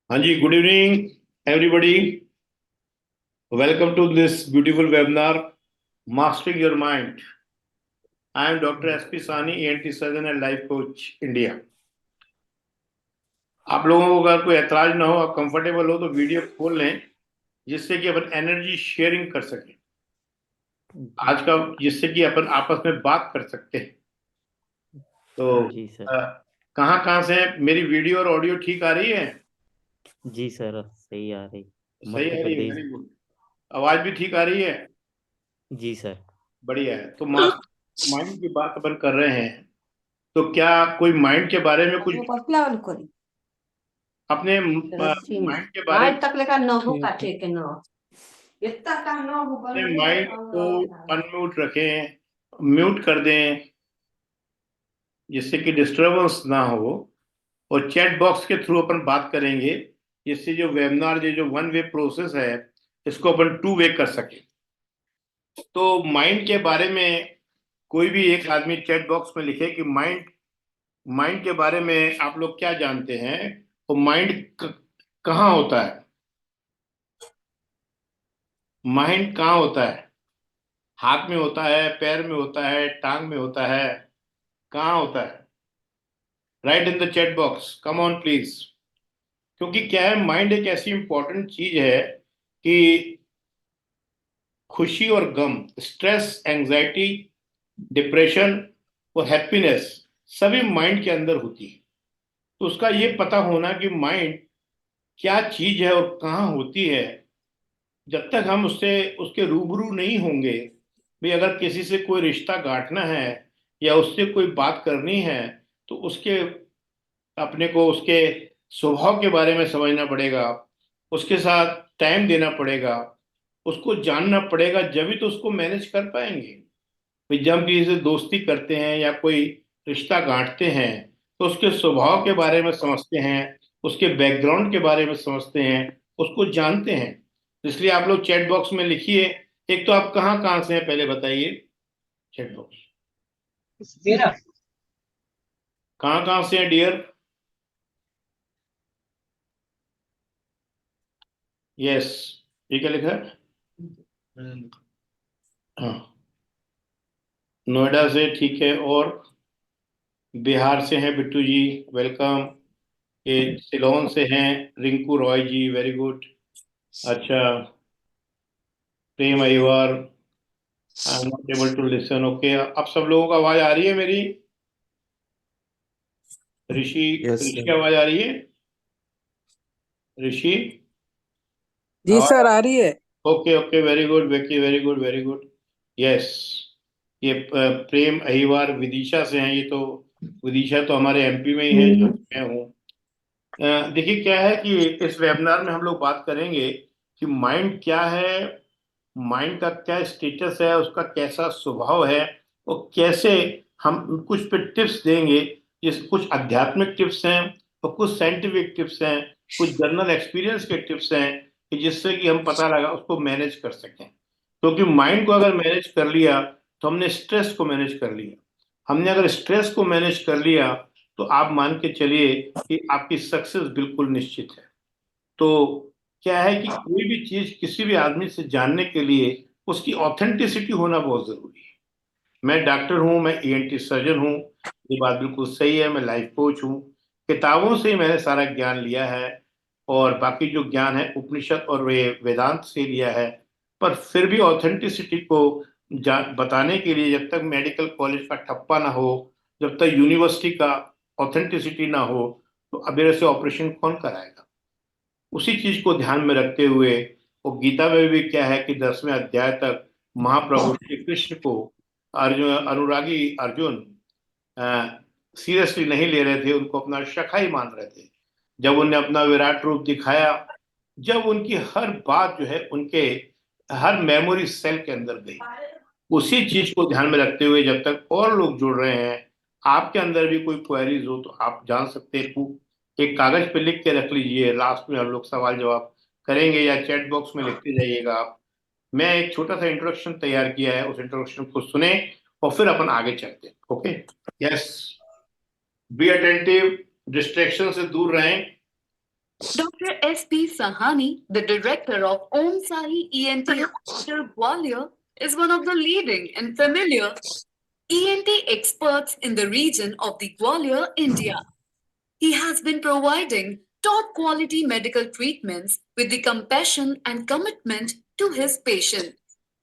हाँ जी, good evening everybody. Welcome to this beautiful webinar mastering your mind. I am doctor SP Sani, ENT surgeon and life coach India. आप लोगों को अगर कोई एतराज ना हो, आप कंफर्टेबल हो तो वीडियो खोल लें, जिससे कि अपन एनर्जी शेयरिंग कर सकें जी आज का, जिससे कि अपन आपस में बात कर सकते हैं। तो जी सर। कहाँ कहाँ से मेरी वीडियो और ऑडियो ठीक आ रही है? जी सर, सही आ रही। सही मध्य आ रही है, प्रदेश। Very good. आवाज भी ठीक आ रही है? जी सर। बढ़िया है। तो मास्टर माइंड की बात अपन कर रहे हैं, तो क्या कोई माइंड के बारे में कुछ अपने माइंड के बारे में, अपने माइंड को अनम्यूट रखें, म्यूट कर दें, जिससे कि डिस्टरबेंस ना हो। और चैट बॉक्स के थ्रू अपन बात करेंगे, जिससे जो वेबिनार, जो वन वे प्रोसेस है, इसको अपन टू वे कर सके। तो माइंड के बारे में कोई भी एक आदमी चैट बॉक्स में लिखे कि माइंड माइंड के बारे में आप लोग क्या जानते हैं, और माइंड कहाँ होता है, माइंड कहाँ होता है? हाथ में होता है, पैर में होता है, टांग में होता है, कहाँ होता है? Right in the chat box, come on please. क्योंकि क्या है, माइंड एक ऐसी इंपॉर्टेंट चीज है कि खुशी और गम, स्ट्रेस, एंजाइटी, डिप्रेशन और हैप्पीनेस सभी माइंड के अंदर होती है। तो उसका ये पता होना कि माइंड क्या चीज है और कहाँ होती है, जब तक हम उससे उसके रूबरू नहीं होंगे। भाई, अगर किसी से कोई रिश्ता गांठना है या उससे कोई बात करनी है, तो उसके अपने को उसके स्वभाव के बारे में समझना पड़ेगा, उसके साथ टाइम देना पड़ेगा, उसको जानना पड़ेगा, जब ही तो उसको मैनेज कर पाएंगे। भाई, जब हम किसी से दोस्ती करते हैं या कोई रिश्ता गांठते हैं, तो उसके स्वभाव के बारे में समझते हैं, उसके बैकग्राउंड के बारे में समझते हैं, उसको जानते हैं। इसलिए आप लोग चैट बॉक्स में लिखिए। एक तो आप कहाँ कहाँ से हैं, पहले बताइए। चैट बॉक्स कहाँ कहाँ से हैं डियर? यस, ये क्या लिखा है? हाँ, नोएडा से, ठीक है। और बिहार से हैं बिट्टू जी, वेलकम। ये सिलोन से हैं रिंकू रॉय जी, वेरी गुड। अच्छा, Prem Ahiwar, I am not able to listen, okay. अब सब लोगों को आवाज आ रही है मेरी? Rishi, yes Rishi sir. आवाज आ रही है? ऋषि जी आवाज? सर, आ रही है। Okay okay, very good Vicky, very good, very good. Yes, ये प्रेम अहिवार विदिशा से हैं। ये तो विदिशा तो हमारे एमपी में ही है, जो मैं हूँ। देखिए क्या है कि इस वेबिनार में हम लोग बात करेंगे कि माइंड क्या है, माइंड का क्या स्टेटस है, उसका कैसा स्वभाव है, और कैसे हम कुछ पे टिप्स देंगे। जिस कुछ आध्यात्मिक टिप्स हैं और कुछ साइंटिफिक टिप्स हैं, कुछ जर्नल एक्सपीरियंस के टिप्स हैं, कि जिससे कि हम पता लगा उसको मैनेज कर सकें। क्योंकि माइंड को अगर मैनेज कर लिया, तो हमने स्ट्रेस को मैनेज कर लिया। हमने अगर स्ट्रेस को मैनेज कर लिया, तो आप मान के चलिए कि आपकी सक्सेस बिल्कुल निश्चित है। तो क्या है कि कोई भी चीज किसी भी आदमी से जानने के लिए उसकी ऑथेंटिसिटी होना बहुत जरूरी है। मैं डॉक्टर हूँ, मैं ईएनटी सर्जन हूँ, ये बात बिल्कुल सही है। मैं लाइफ कोच हूँ, किताबों से ही मैंने सारा ज्ञान लिया है, और बाकी जो ज्ञान है उपनिषद और वे वेदांत से लिया है। पर फिर भी ऑथेंटिसिटी को बताने के लिए, जब तक मेडिकल कॉलेज का ठप्पा ना हो, जब तक यूनिवर्सिटी का ऑथेंटिसिटी ना हो, तो अब मेरे से ऑपरेशन कौन कराएगा? उसी चीज को ध्यान में रखते हुए, और गीता में भी क्या है कि 10वें अध्याय तक महाप्रभु श्री कृष्ण को अर्जुन, अनुरागी अर्जुन सीरियसली नहीं ले रहे थे, उनको अपना सखा ही मान रहे थे। जब उन्हें अपना विराट रूप दिखाया, जब उनकी हर बात जो है उनके हर मेमोरी सेल के अंदर गई, उसी चीज को ध्यान में रखते हुए जब तक और लोग जुड़ रहे हैं, आपके अंदर भी कोई क्वेरीज हो तो आप जान सकते हैं। एक कागज पे लिख के रख लीजिए, लास्ट में हम लोग सवाल जवाब करेंगे, या चैट बॉक्स में लिखते जाइएगा आप। मैं एक छोटा सा इंट्रोडक्शन तैयार किया है, उस इंट्रोडक्शन को सुने और फिर अपन आगे चलते हैं। Okay, yes, be attentive, distraction से दूर रहें। Dr. S.P. Sahani, the director of Om Sahi ENT Hospital, Gwalior, is one of the leading and familiar ENT experts in the region of the Gwalior, India. He has been providing top quality medical treatments with the compassion and commitment to his patients.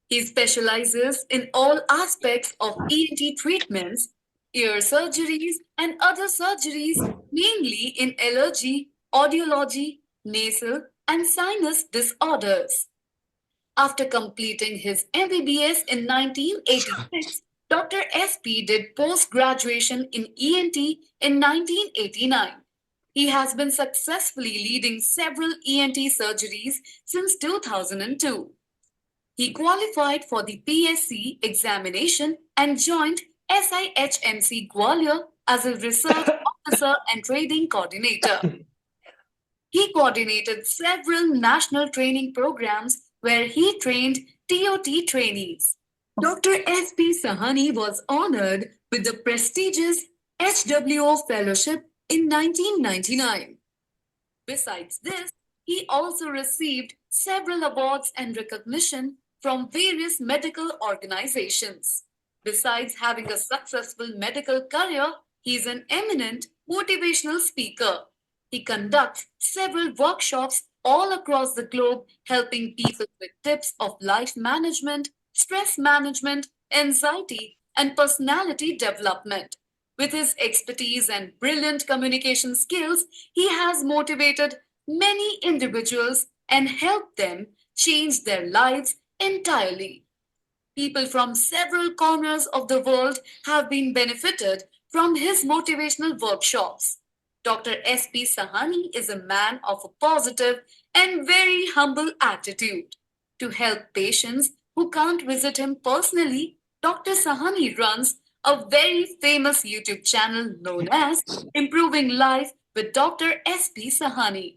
He specializes in all aspects of ENT treatments, ear surgeries, and other surgeries, mainly in allergy, audiology, nasal, and sinus disorders. After completing his MBBS in 1986, Dr. SP did post-graduation in ENT in 1989. He has been successfully leading several ENT surgeries since 2002. He qualified for the PSC examination and joined SIHMC Gwalior as a research officer and training coordinator. He coordinated several national training programs where he trained TOT trainees. Dr. S.P. Sahani was honored with the prestigious HWO Fellowship in 1999. Besides this, he also received several awards and recognition from various medical organizations. Besides having a successful medical career, he is an eminent motivational speaker. He conducts several workshops all across the globe, helping people with tips of life management, stress management, anxiety, and personality development. With his expertise and brilliant communication skills, he has motivated many individuals and helped them change their lives entirely. People from several corners of the world have been benefited from his motivational workshops. Dr. S.P. Sahani is a man of a positive and very humble attitude. To help patients who can't visit him personally, Dr. Sahani runs a very famous YouTube channel known as Improving Life with Dr. S.P. Sahani.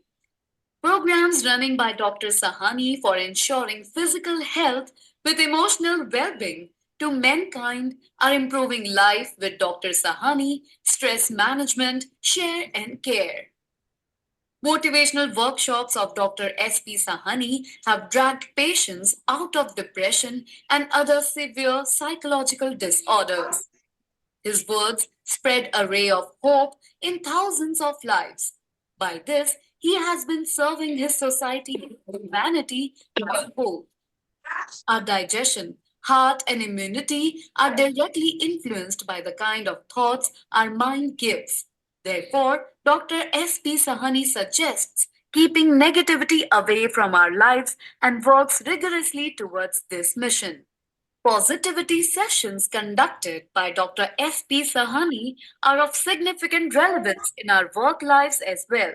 Programs running by Dr. Sahani for ensuring physical health with emotional well-being to mankind are Improving Life with Dr. Sahani, Stress Management, Share and Care. Motivational workshops of Dr. S.P. Sahani have dragged patients out of depression and other severe psychological disorders. His words spread a ray of hope in thousands of lives. By this, he has been serving his society and humanity as a whole. Our digestion, heart, and immunity are directly influenced by the kind of thoughts our mind gives. Therefore, Dr. S.P. Sahani suggests keeping negativity away from our lives and works rigorously towards this mission. Positivity sessions conducted by Dr. S.P. Sahani are of significant relevance in our work lives as well.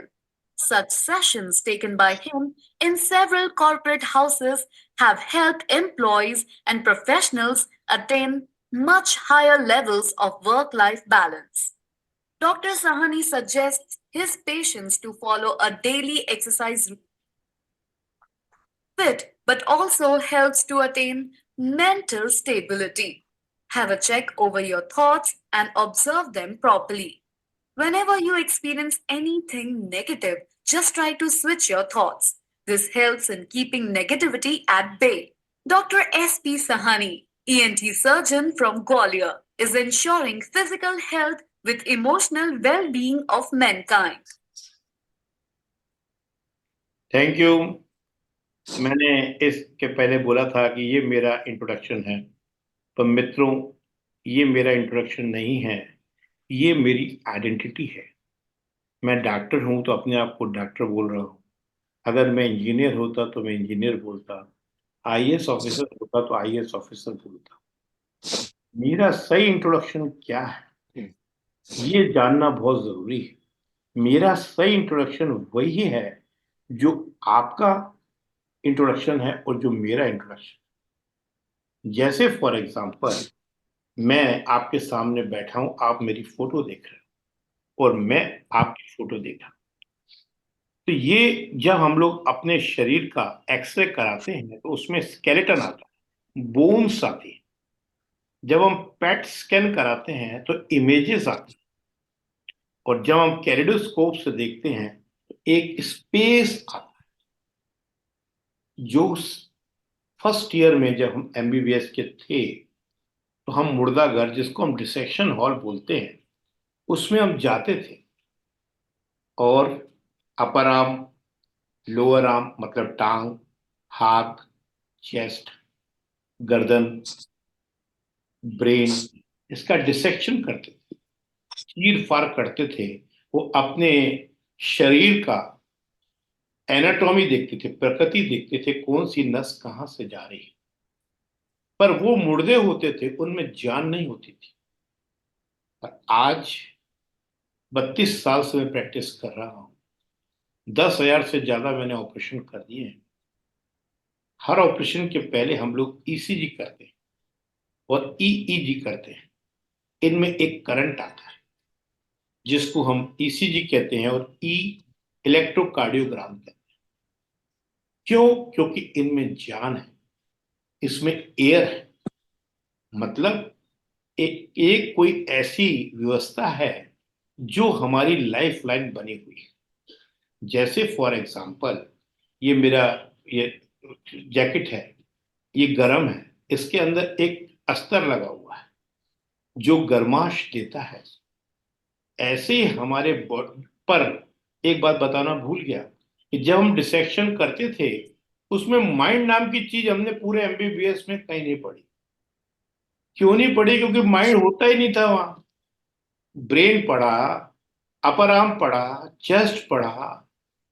Such sessions taken by him in several corporate houses have helped employees and professionals attain much higher levels of work-life balance. Dr. Sahani suggests his patients to follow a daily exercise fit, but also helps to attain mental stability. Have a check over your thoughts and observe them properly. Whenever you experience anything negative, just try to switch your thoughts. This helps in keeping negativity at bay. Dr. S.P. Sahani, ENT surgeon from Gwalior, is ensuring physical health with emotional well-being of mankind. Thank you. मैंने इसके पहले बोला था कि ये मेरा introduction है, पर मित्रों ये मेरा इंट्रोडक्शन नहीं है, ये मेरी आइडेंटिटी है। मैं डॉक्टर हूं तो अपने आप को डॉक्टर बोल रहा हूं। अगर मैं इंजीनियर होता तो मैं इंजीनियर बोलता, आईएएस ऑफिसर होता तो आईएएस ऑफिसर बोलता। मेरा सही इंट्रोडक्शन क्या है ये जानना बहुत जरूरी है। मेरा सही इंट्रोडक्शन वही है जो आपका इंट्रोडक्शन है और जो मेरा इंट्रोडक्शन। जैसे फॉर एग्जांपल मैं आपके सामने बैठा हूं, आप मेरी फोटो देख रहे हो और मैं आपकी फोटो देख रहा हूं। तो ये जब हम लोग अपने शरीर का एक्सरे कराते हैं तो उसमें स्केलेटन आता है, बोन्स आती है। जब हम पेट स्कैन कराते हैं तो इमेजेस आती हैं, और जब हम कैलिडोस्कोप से देखते हैं तो एक स्पेस आता है जो फर्स्ट ईयर में जब हम एमबीबीएस के थे तो हम मुर्दा घर, जिसको हम डिसेक्शन हॉल बोलते हैं, उसमें हम जाते थे और अपर आर्म, लोअर आर्म मतलब टांग, हाथ, चेस्ट, गर्दन, ब्रेन, इसका डिसेक्शन करते थे, चीर फाड़ करते थे। वो अपने शरीर का एनाटॉमी देखते थे, प्रकृति देखते थे, कौन सी नस कहां से जा रही है। पर वो मुर्दे होते थे, उनमें जान नहीं होती थी। पर आज 32 साल से मैं प्रैक्टिस कर रहा हूं, 10,000 से ज्यादा मैंने ऑपरेशन कर दिए हैं। हर ऑपरेशन के पहले हम लोग ईसीजी करते हैं और ईईजी करते हैं। इनमें एक करंट आता है जिसको हम ईसीजी कहते हैं और इलेक्ट्रोकार्डियोग्राम कहते हैं। क्यों? क्योंकि इनमें जान है, इसमें एयर है। मतलब एक कोई ऐसी व्यवस्था है जो हमारी लाइफ लाइन बनी हुई है। जैसे फॉर एग्जांपल ये मेरा ये जैकेट है, ये गर्म है, इसके अंदर एक अस्तर लगा हुआ है जो गर्माश देता है। ऐसे ही हमारे बॉडी पर एक बात बताना भूल गया कि जब हम डिसेक्शन करते थे उसमें माइंड नाम की चीज हमने पूरे एमबीबीएस में कहीं नहीं पढ़ी। क्यों नहीं पढ़ी? क्योंकि माइंड होता ही नहीं था वहां। ब्रेन पढ़ा, अपर आर्म पढ़ा, चेस्ट पढ़ा,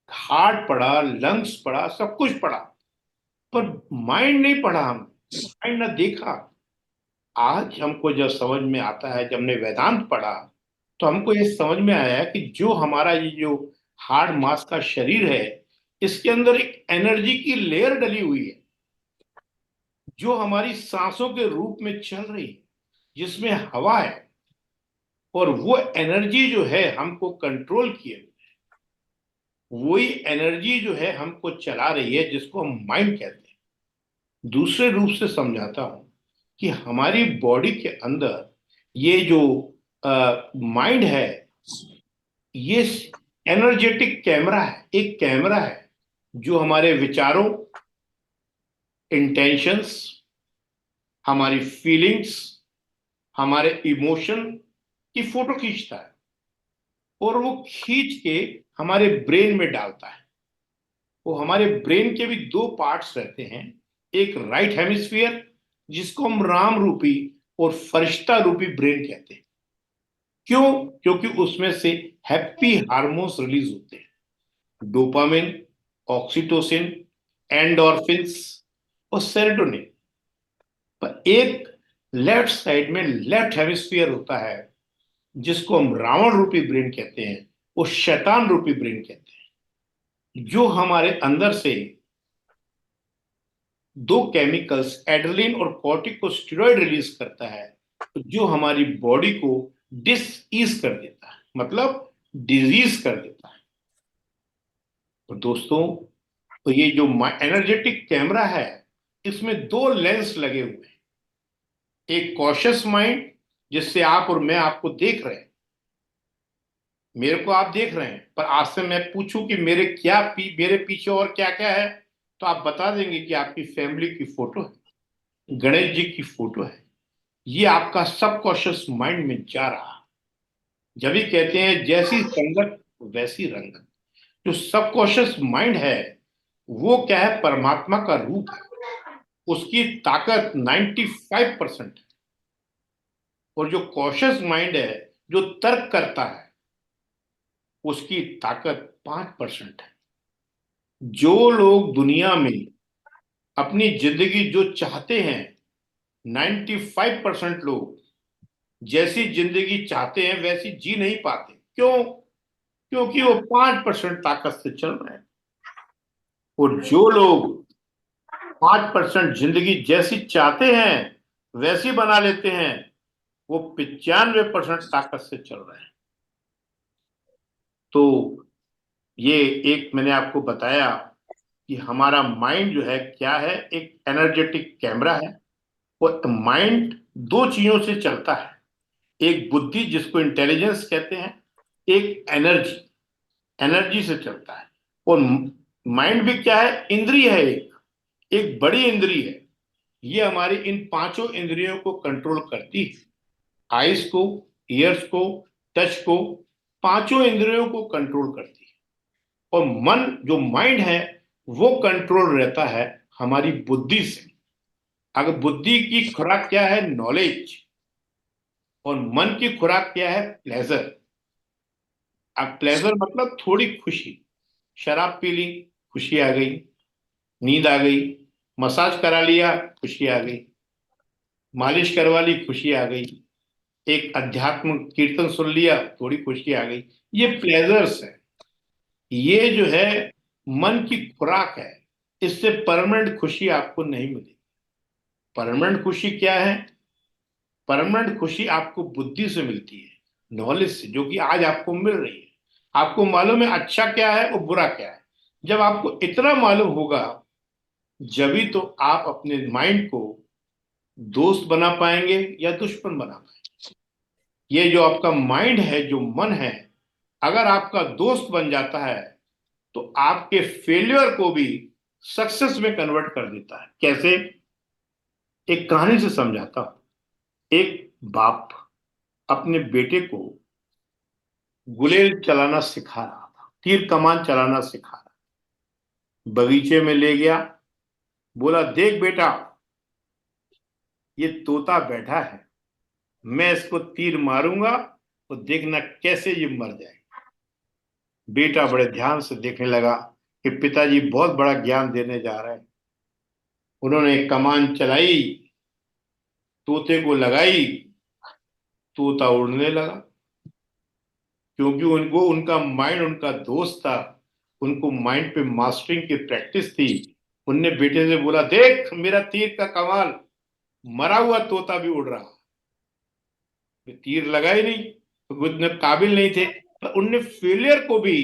हार्ट पढ़ा, लंग्स पढ़ा, सब कुछ पढ़ा, पर माइंड नहीं पढ़ा। हम माइंड ना देखा। आज हमको जब समझ में आता है, जब हमने वेदांत पढ़ा तो हमको ये समझ में आया कि जो हमारा ये जो हार्ड मास का शरीर है, इसके अंदर एक एनर्जी की लेयर डली हुई है जो हमारी सांसों के रूप में चल रही है, जिसमें हवा है। और वो एनर्जी जो है हमको कंट्रोल किए हुए है। वही एनर्जी जो है हमको चला रही है, जिसको हम माइंड कहते हैं। दूसरे रूप से समझाता हूं कि हमारी बॉडी के अंदर ये जो माइंड है, ये एनर्जेटिक कैमरा है। एक कैमरा है जो हमारे विचारों, इंटेंशंस, हमारी फीलिंग्स, हमारे इमोशन की फोटो खींचता है और वो खींच के हमारे ब्रेन में डालता है। वो हमारे ब्रेन के भी दो पार्ट्स रहते हैं, एक राइट हेमिस्फीयर जिसको हम राम रूपी और फरिश्ता रूपी ब्रेन कहते हैं। क्यों? क्योंकि उसमें से हैप्पी हार्मोन्स रिलीज होते हैं, डोपामिन, ऑक्सीटोसिन, एंडोर्फिन्स और सेरोटोनिन। पर एक लेफ्ट साइड में लेफ्ट हेमिस्फीयर होता है जिसको हम रावण रूपी ब्रेन कहते हैं, वो शैतान रूपी ब्रेन कहते हैं, जो हमारे अंदर से दो केमिकल्स एड्रेनलिन और कॉर्टिकोस्टेरॉइड रिलीज करता है, जो हमारी बॉडी को डिसईज कर देता है, मतलब डिजीज कर देता है। तो दोस्तों, तो ये जो एनर्जेटिक कैमरा है, इसमें दो लेंस लगे हुए हैं। एक कॉशियस माइंड, जिससे आप और मैं आपको देख रहे हैं, मेरे को आप देख रहे हैं, पर आज से मैं पूछूं कि मेरे पीछे और क्या क्या है, तो आप बता देंगे कि आपकी फैमिली की फोटो है, गणेश जी की फोटो है। ये आपका सबकॉन्शियस माइंड में जा रहा है। जब भी कहते हैं जैसी संगत वैसी रंगत। जो सबकॉन्शियस माइंड है वो क्या है? परमात्मा का रूप है। उसकी ताकत 95% है। और जो कॉशियस माइंड है, जो तर्क करता है, उसकी ताकत 5% है। जो लोग दुनिया में अपनी जिंदगी जो चाहते हैं, 95% लोग जैसी जिंदगी चाहते हैं वैसी जी नहीं पाते। क्यों? क्योंकि वो 5% ताकत से चल रहे हैं। और जो लोग 5% जिंदगी जैसी चाहते हैं वैसी बना लेते हैं, वो 95% ताकत से चल रहे हैं। तो ये एक मैंने आपको बताया कि हमारा माइंड जो है क्या है, एक एनर्जेटिक कैमरा है। और माइंड दो चीजों से चलता है, एक बुद्धि जिसको इंटेलिजेंस कहते हैं, एक एनर्जी। एनर्जी से चलता है। और माइंड भी क्या है, इंद्रिय है, एक बड़ी इंद्रिय है। ये हमारी इन पांचों इंद्रियों को कंट्रोल करती है, आइज को, ईयर्स को, टच को, पांचों इंद्रियों को कंट्रोल करती है। और मन जो माइंड है वो कंट्रोल रहता है हमारी बुद्धि से। अगर बुद्धि की खुराक क्या है, नॉलेज, और मन की खुराक क्या है, प्लेजर। अब प्लेजर मतलब थोड़ी खुशी, शराब पी ली, खुशी आ गई, नींद आ गई, मसाज करा लिया, खुशी आ गई, मालिश करवा ली, खुशी आ गई, एक अध्यात्म कीर्तन सुन लिया, थोड़ी खुशी आ गई। ये प्लेजर्स है, ये जो है मन की खुराक है। इससे परमानेंट खुशी आपको नहीं मिलेगी। परमानेंट खुशी क्या है? परमानेंट खुशी आपको बुद्धि से मिलती है, नॉलेज से, जो कि आज आपको मिल रही है। आपको मालूम है अच्छा क्या है और बुरा क्या है। जब आपको इतना मालूम होगा, जभी तो आप अपने माइंड को दोस्त बना पाएंगे या दुश्मन बना पाएंगे। ये जो आपका माइंड है, जो मन है, अगर आपका दोस्त बन जाता है तो आपके फेलियर को भी सक्सेस में कन्वर्ट कर देता है। कैसे? एक कहानी से समझाता हूं। एक बाप अपने बेटे को गुलेल चलाना सिखा रहा था, तीर कमान चलाना सिखा रहा। बगीचे में ले गया, बोला देख बेटा, ये तोता बैठा है, मैं इसको तीर मारूंगा तो देखना कैसे ये मर जाएगा। बेटा बड़े ध्यान से देखने लगा कि पिताजी बहुत बड़ा ज्ञान देने जा रहे हैं। उन्होंने कमान चलाई, तोते को लगाई, तोता उड़ने लगा। क्योंकि उनको उनका माइंड उनका दोस्त था, उनको माइंड पे मास्टरिंग की प्रैक्टिस थी। उनने बेटे से बोला देख मेरा तीर का कमाल, मरा हुआ तोता भी उड़ रहा। तीर लगा ही नहीं, तो उतने काबिल नहीं थे, पर उनने फेलियर को भी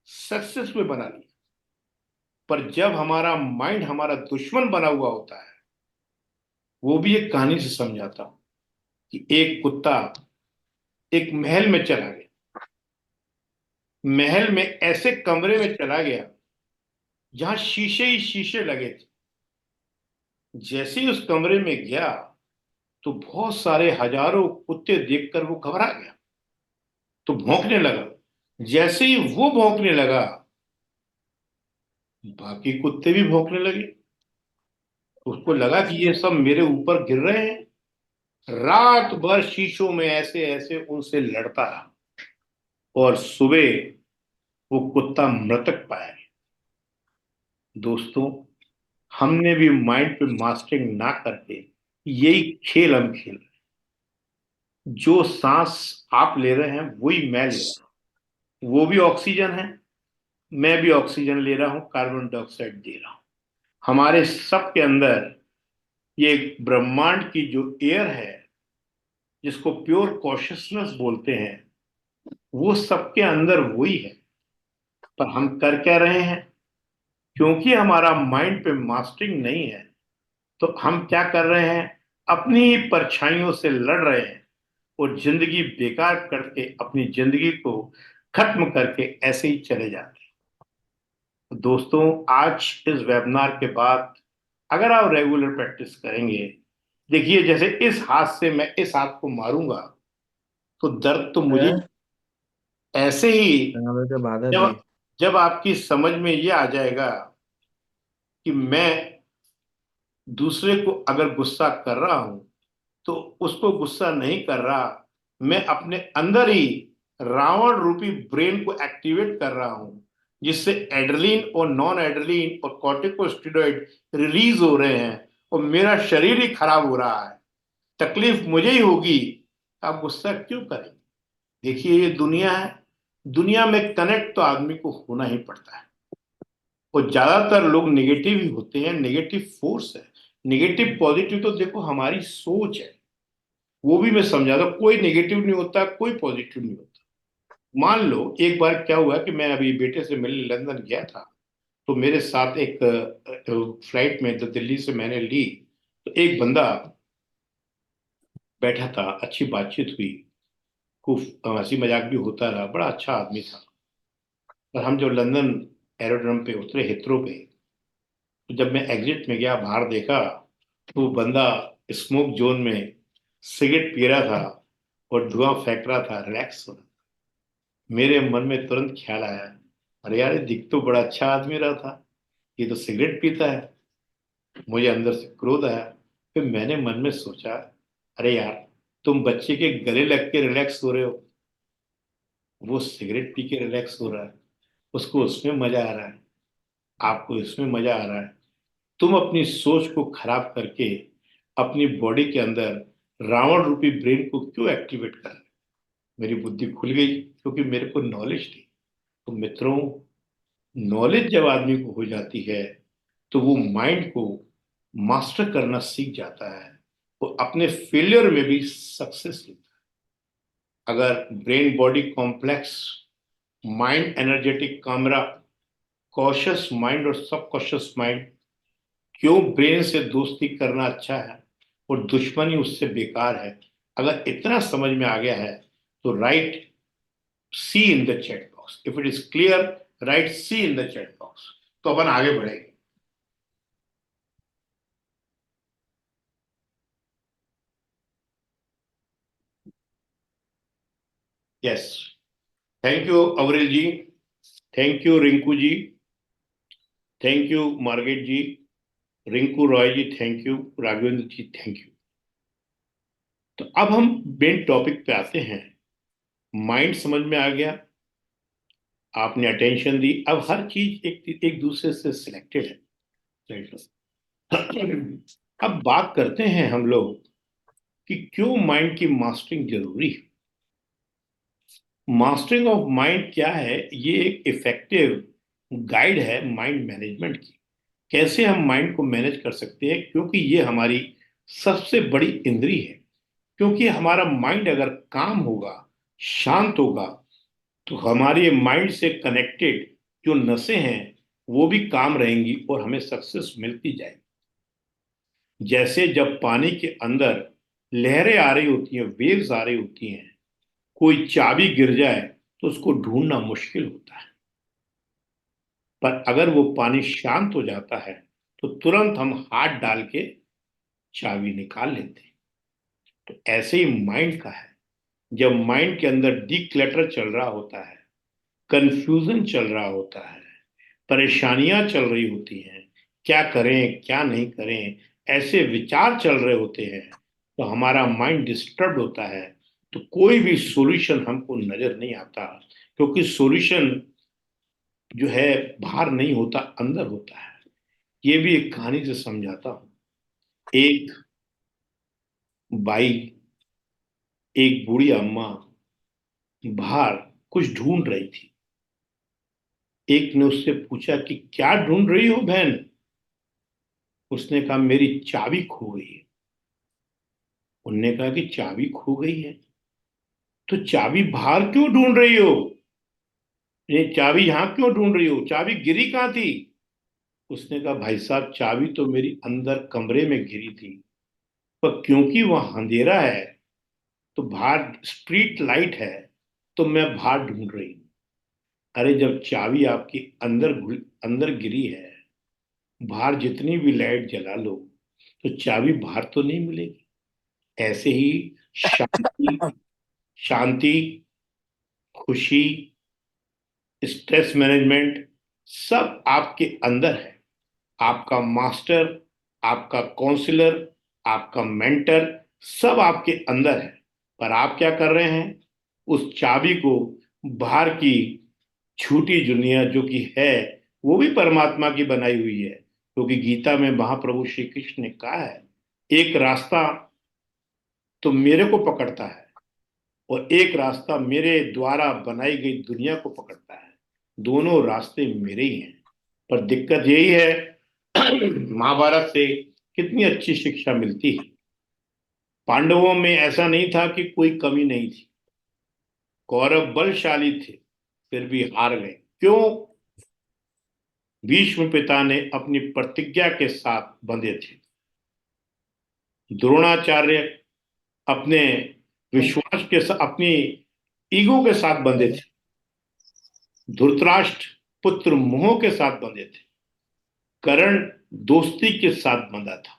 सक्सेस में बना लिया। पर जब हमारा माइंड हमारा दुश्मन बना हुआ होता है, वो भी एक कहानी से समझाता हूं कि एक कुत्ता एक महल में चला गया। महल में ऐसे कमरे में चला गया जहां शीशे ही शीशे लगे थे। जैसे ही उस कमरे में गया तो बहुत सारे हजारों कुत्ते देखकर वो घबरा गया, तो भौंकने लगा। जैसे ही वो भौंकने लगा, बाकी कुत्ते भी भौंकने लगे। तो उसको लगा कि ये सब मेरे ऊपर गिर रहे हैं। रात भर शीशों में ऐसे ऐसे उनसे लड़ता रहा, और सुबह वो कुत्ता मृतक पाया गया। दोस्तों, हमने भी माइंड पे मास्टरिंग ना करके यही खेल हम खेल रहे हैं। जो सांस आप ले रहे हैं वही मैं ले रहा हूं, वो भी ऑक्सीजन है, मैं भी ऑक्सीजन ले रहा हूं, कार्बन डाइऑक्साइड दे रहा हूं। हमारे सब के अंदर ये ब्रह्मांड की जो एयर है, जिसको प्योर कॉन्शियसनेस बोलते हैं, वो सबके अंदर वही है। पर हम कर क्या रहे हैं? क्योंकि हमारा माइंड पे मास्टरिंग नहीं है, तो हम क्या कर रहे हैं? अपनी ही परछाइयों से लड़ रहे हैं, और जिंदगी बेकार करके अपनी जिंदगी को खत्म करके ऐसे ही चले जाते हैं। तो दोस्तों, आज इस वेबिनार के बाद अगर आप रेगुलर प्रैक्टिस करेंगे, देखिए जैसे इस हाथ से मैं इस हाथ को मारूंगा तो दर्द तो मुझे, ऐसे ही जब जब आपकी समझ में ये आ जाएगा कि मैं दूसरे को अगर गुस्सा कर रहा हूं तो उसको गुस्सा नहीं कर रहा, मैं अपने अंदर ही रावण रूपी ब्रेन को एक्टिवेट कर रहा हूं, जिससे एड्रेनलिन और नॉन एड्रेनलिन और कॉर्टिकोस्टेरॉइड रिलीज हो रहे हैं, और मेरा शरीर ही खराब हो रहा है, तकलीफ मुझे ही होगी। आप गुस्सा क्यों करेंगे? देखिए ये दुनिया है, दुनिया में कनेक्ट तो आदमी को होना ही पड़ता है। और ज्यादातर लोग नेगेटिव ही होते हैं, नेगेटिव फोर्स है। नेगेटिव पॉजिटिव तो देखो हमारी सोच है, वो भी मैं समझाता हूं। कोई नेगेटिव नहीं होता, कोई पॉजिटिव नहीं होता। मान लो एक बार क्या हुआ कि मैं अभी बेटे से मिलने लंदन गया था, तो मेरे साथ एक फ्लाइट में, तो दिल्ली से मैंने ली, तो एक बंदा बैठा था, अच्छी बातचीत हुई, खूब हंसी मजाक भी होता रहा, बड़ा अच्छा आदमी था। और हम जब लंदन एरोड्रम पे उतरे हिथरो पे, तो जब मैं एग्जिट में गया, बाहर देखा तो वो बंदा स्मोक जोन में सिगरेट पी रहा था और धुआं फेंक रहा था, रिलैक्स हो रहा था। मेरे मन में तुरंत ख्याल आया, अरे यार ये दिख तो बड़ा अच्छा आदमी रहा था, ये तो सिगरेट पीता है। मुझे अंदर से क्रोध आया। फिर मैंने मन में सोचा, अरे यार तुम बच्चे के गले लग के रिलैक्स हो रहे हो, वो सिगरेट पी के रिलैक्स हो रहा है, उसको उसमें मजा आ रहा है, आपको इसमें मजा आ रहा है। तुम अपनी सोच को खराब करके अपनी बॉडी के अंदर रावण रूपी ब्रेन को क्यों एक्टिवेट कर रहे हो? मेरी बुद्धि खुल गई क्योंकि मेरे को नॉलेज थी। तो मित्रों, नॉलेज जब आदमी को हो जाती है तो वो माइंड को मास्टर करना सीख जाता है, वो अपने फेलियर में भी सक्सेस लेता है। अगर brain body complex, mind energetic camera, cautious mind और सबकॉशियस माइंड, क्यों ब्रेन से दोस्ती करना अच्छा है और दुश्मनी उससे बेकार है, अगर इतना समझ में आ गया है तो write C in the chat box. If it is clear, write C in the chat box, तो अपन आगे बढ़ेंगे। Yes, thank you Avril ji, thank you Rinku ji, thank you Margaret ji, Rinku Roy ji thank you, Raghavendra ji thank you. तो अब हम मेन टॉपिक पे आते हैं। माइंड समझ में आ गया, आपने अटेंशन दी, अब हर चीज एक एक दूसरे से सिलेक्टेड है। अब बात करते हैं हम लोग कि क्यों माइंड की मास्टरिंग जरूरी है। मास्टरिंग ऑफ माइंड क्या है? ये एक इफेक्टिव गाइड है माइंड मैनेजमेंट की। कैसे हम माइंड को मैनेज कर सकते हैं, क्योंकि ये हमारी सबसे बड़ी इंद्री है। क्योंकि हमारा माइंड अगर काम होगा, शांत होगा, तो हमारे माइंड से कनेक्टेड जो नसें हैं वो भी काम रहेंगी और हमें सक्सेस मिलती जाएगी। जैसे जब पानी के अंदर लहरें आ रही होती हैं, वेव्स आ रही होती हैं, कोई चाबी गिर जाए तो उसको ढूंढना मुश्किल होता है, पर अगर वो पानी शांत हो जाता है तो तुरंत हम हाथ डाल के चाबी निकाल लेते हैं। तो ऐसे ही माइंड का है। जब माइंड के अंदर डिक्लटर चल रहा होता है, कंफ्यूजन चल रहा होता है, परेशानियां चल रही होती हैं, क्या करें क्या नहीं करें, ऐसे विचार चल रहे होते हैं, तो हमारा माइंड डिस्टर्ब होता है। तो कोई भी सॉल्यूशन हमको नजर नहीं आता, क्योंकि सॉल्यूशन जो है बाहर नहीं होता, अंदर होता है। ये भी एक कहानी से समझाता हूं। एक बाई, एक बूढ़ी अम्मा बाहर कुछ ढूंढ रही थी। एक ने उससे पूछा कि क्या ढूंढ रही हो बहन? उसने कहा मेरी चाबी खो गई है। उनने कहा कि चाबी खो गई है तो चाबी बाहर क्यों ढूंढ रही हो? ये चाबी यहां क्यों ढूंढ रही हो? चाबी गिरी कहाँ थी? उसने कहा भाई साहब चाबी तो मेरी अंदर कमरे में गिरी थी, पर क्योंकि वहां अंधेरा है तो बाहर स्ट्रीट लाइट है, तो मैं बाहर ढूंढ रही हूँ। अरे जब चाबी आपकी अंदर गिरी है, बाहर जितनी भी लाइट जला लो तो चाबी बाहर तो नहीं मिलेगी। ऐसे ही शांति, शांति, खुशी, स्ट्रेस मैनेजमेंट सब आपके अंदर है। आपका मास्टर, आपका काउंसलर, आपका मेंटर सब आपके अंदर है। पर आप क्या कर रहे हैं? उस चाबी को बाहर की झूठी दुनिया जो कि है, वो भी परमात्मा की बनाई हुई है, क्योंकि गीता में महाप्रभु श्री कृष्ण ने कहा है एक रास्ता तो मेरे को पकड़ता है और एक रास्ता मेरे द्वारा बनाई गई दुनिया को पकड़ता है। दोनों रास्ते मेरे ही हैं। पर दिक्कत यही है, महाभारत से कितनी अच्छी शिक्षा मिलती है। पांडवों में ऐसा नहीं था कि कोई कमी नहीं थी, कौरव बलशाली थे फिर भी हार गए। क्यों? भीष्म पिता ने अपनी प्रतिज्ञा के साथ बंधे थे, द्रोणाचार्य अपने विश्वास के साथ, अपनी ईगो के साथ बंधे थे, धृतराष्ट्र पुत्र मोह के साथ बंधे थे, कर्ण दोस्ती के साथ बंधा था।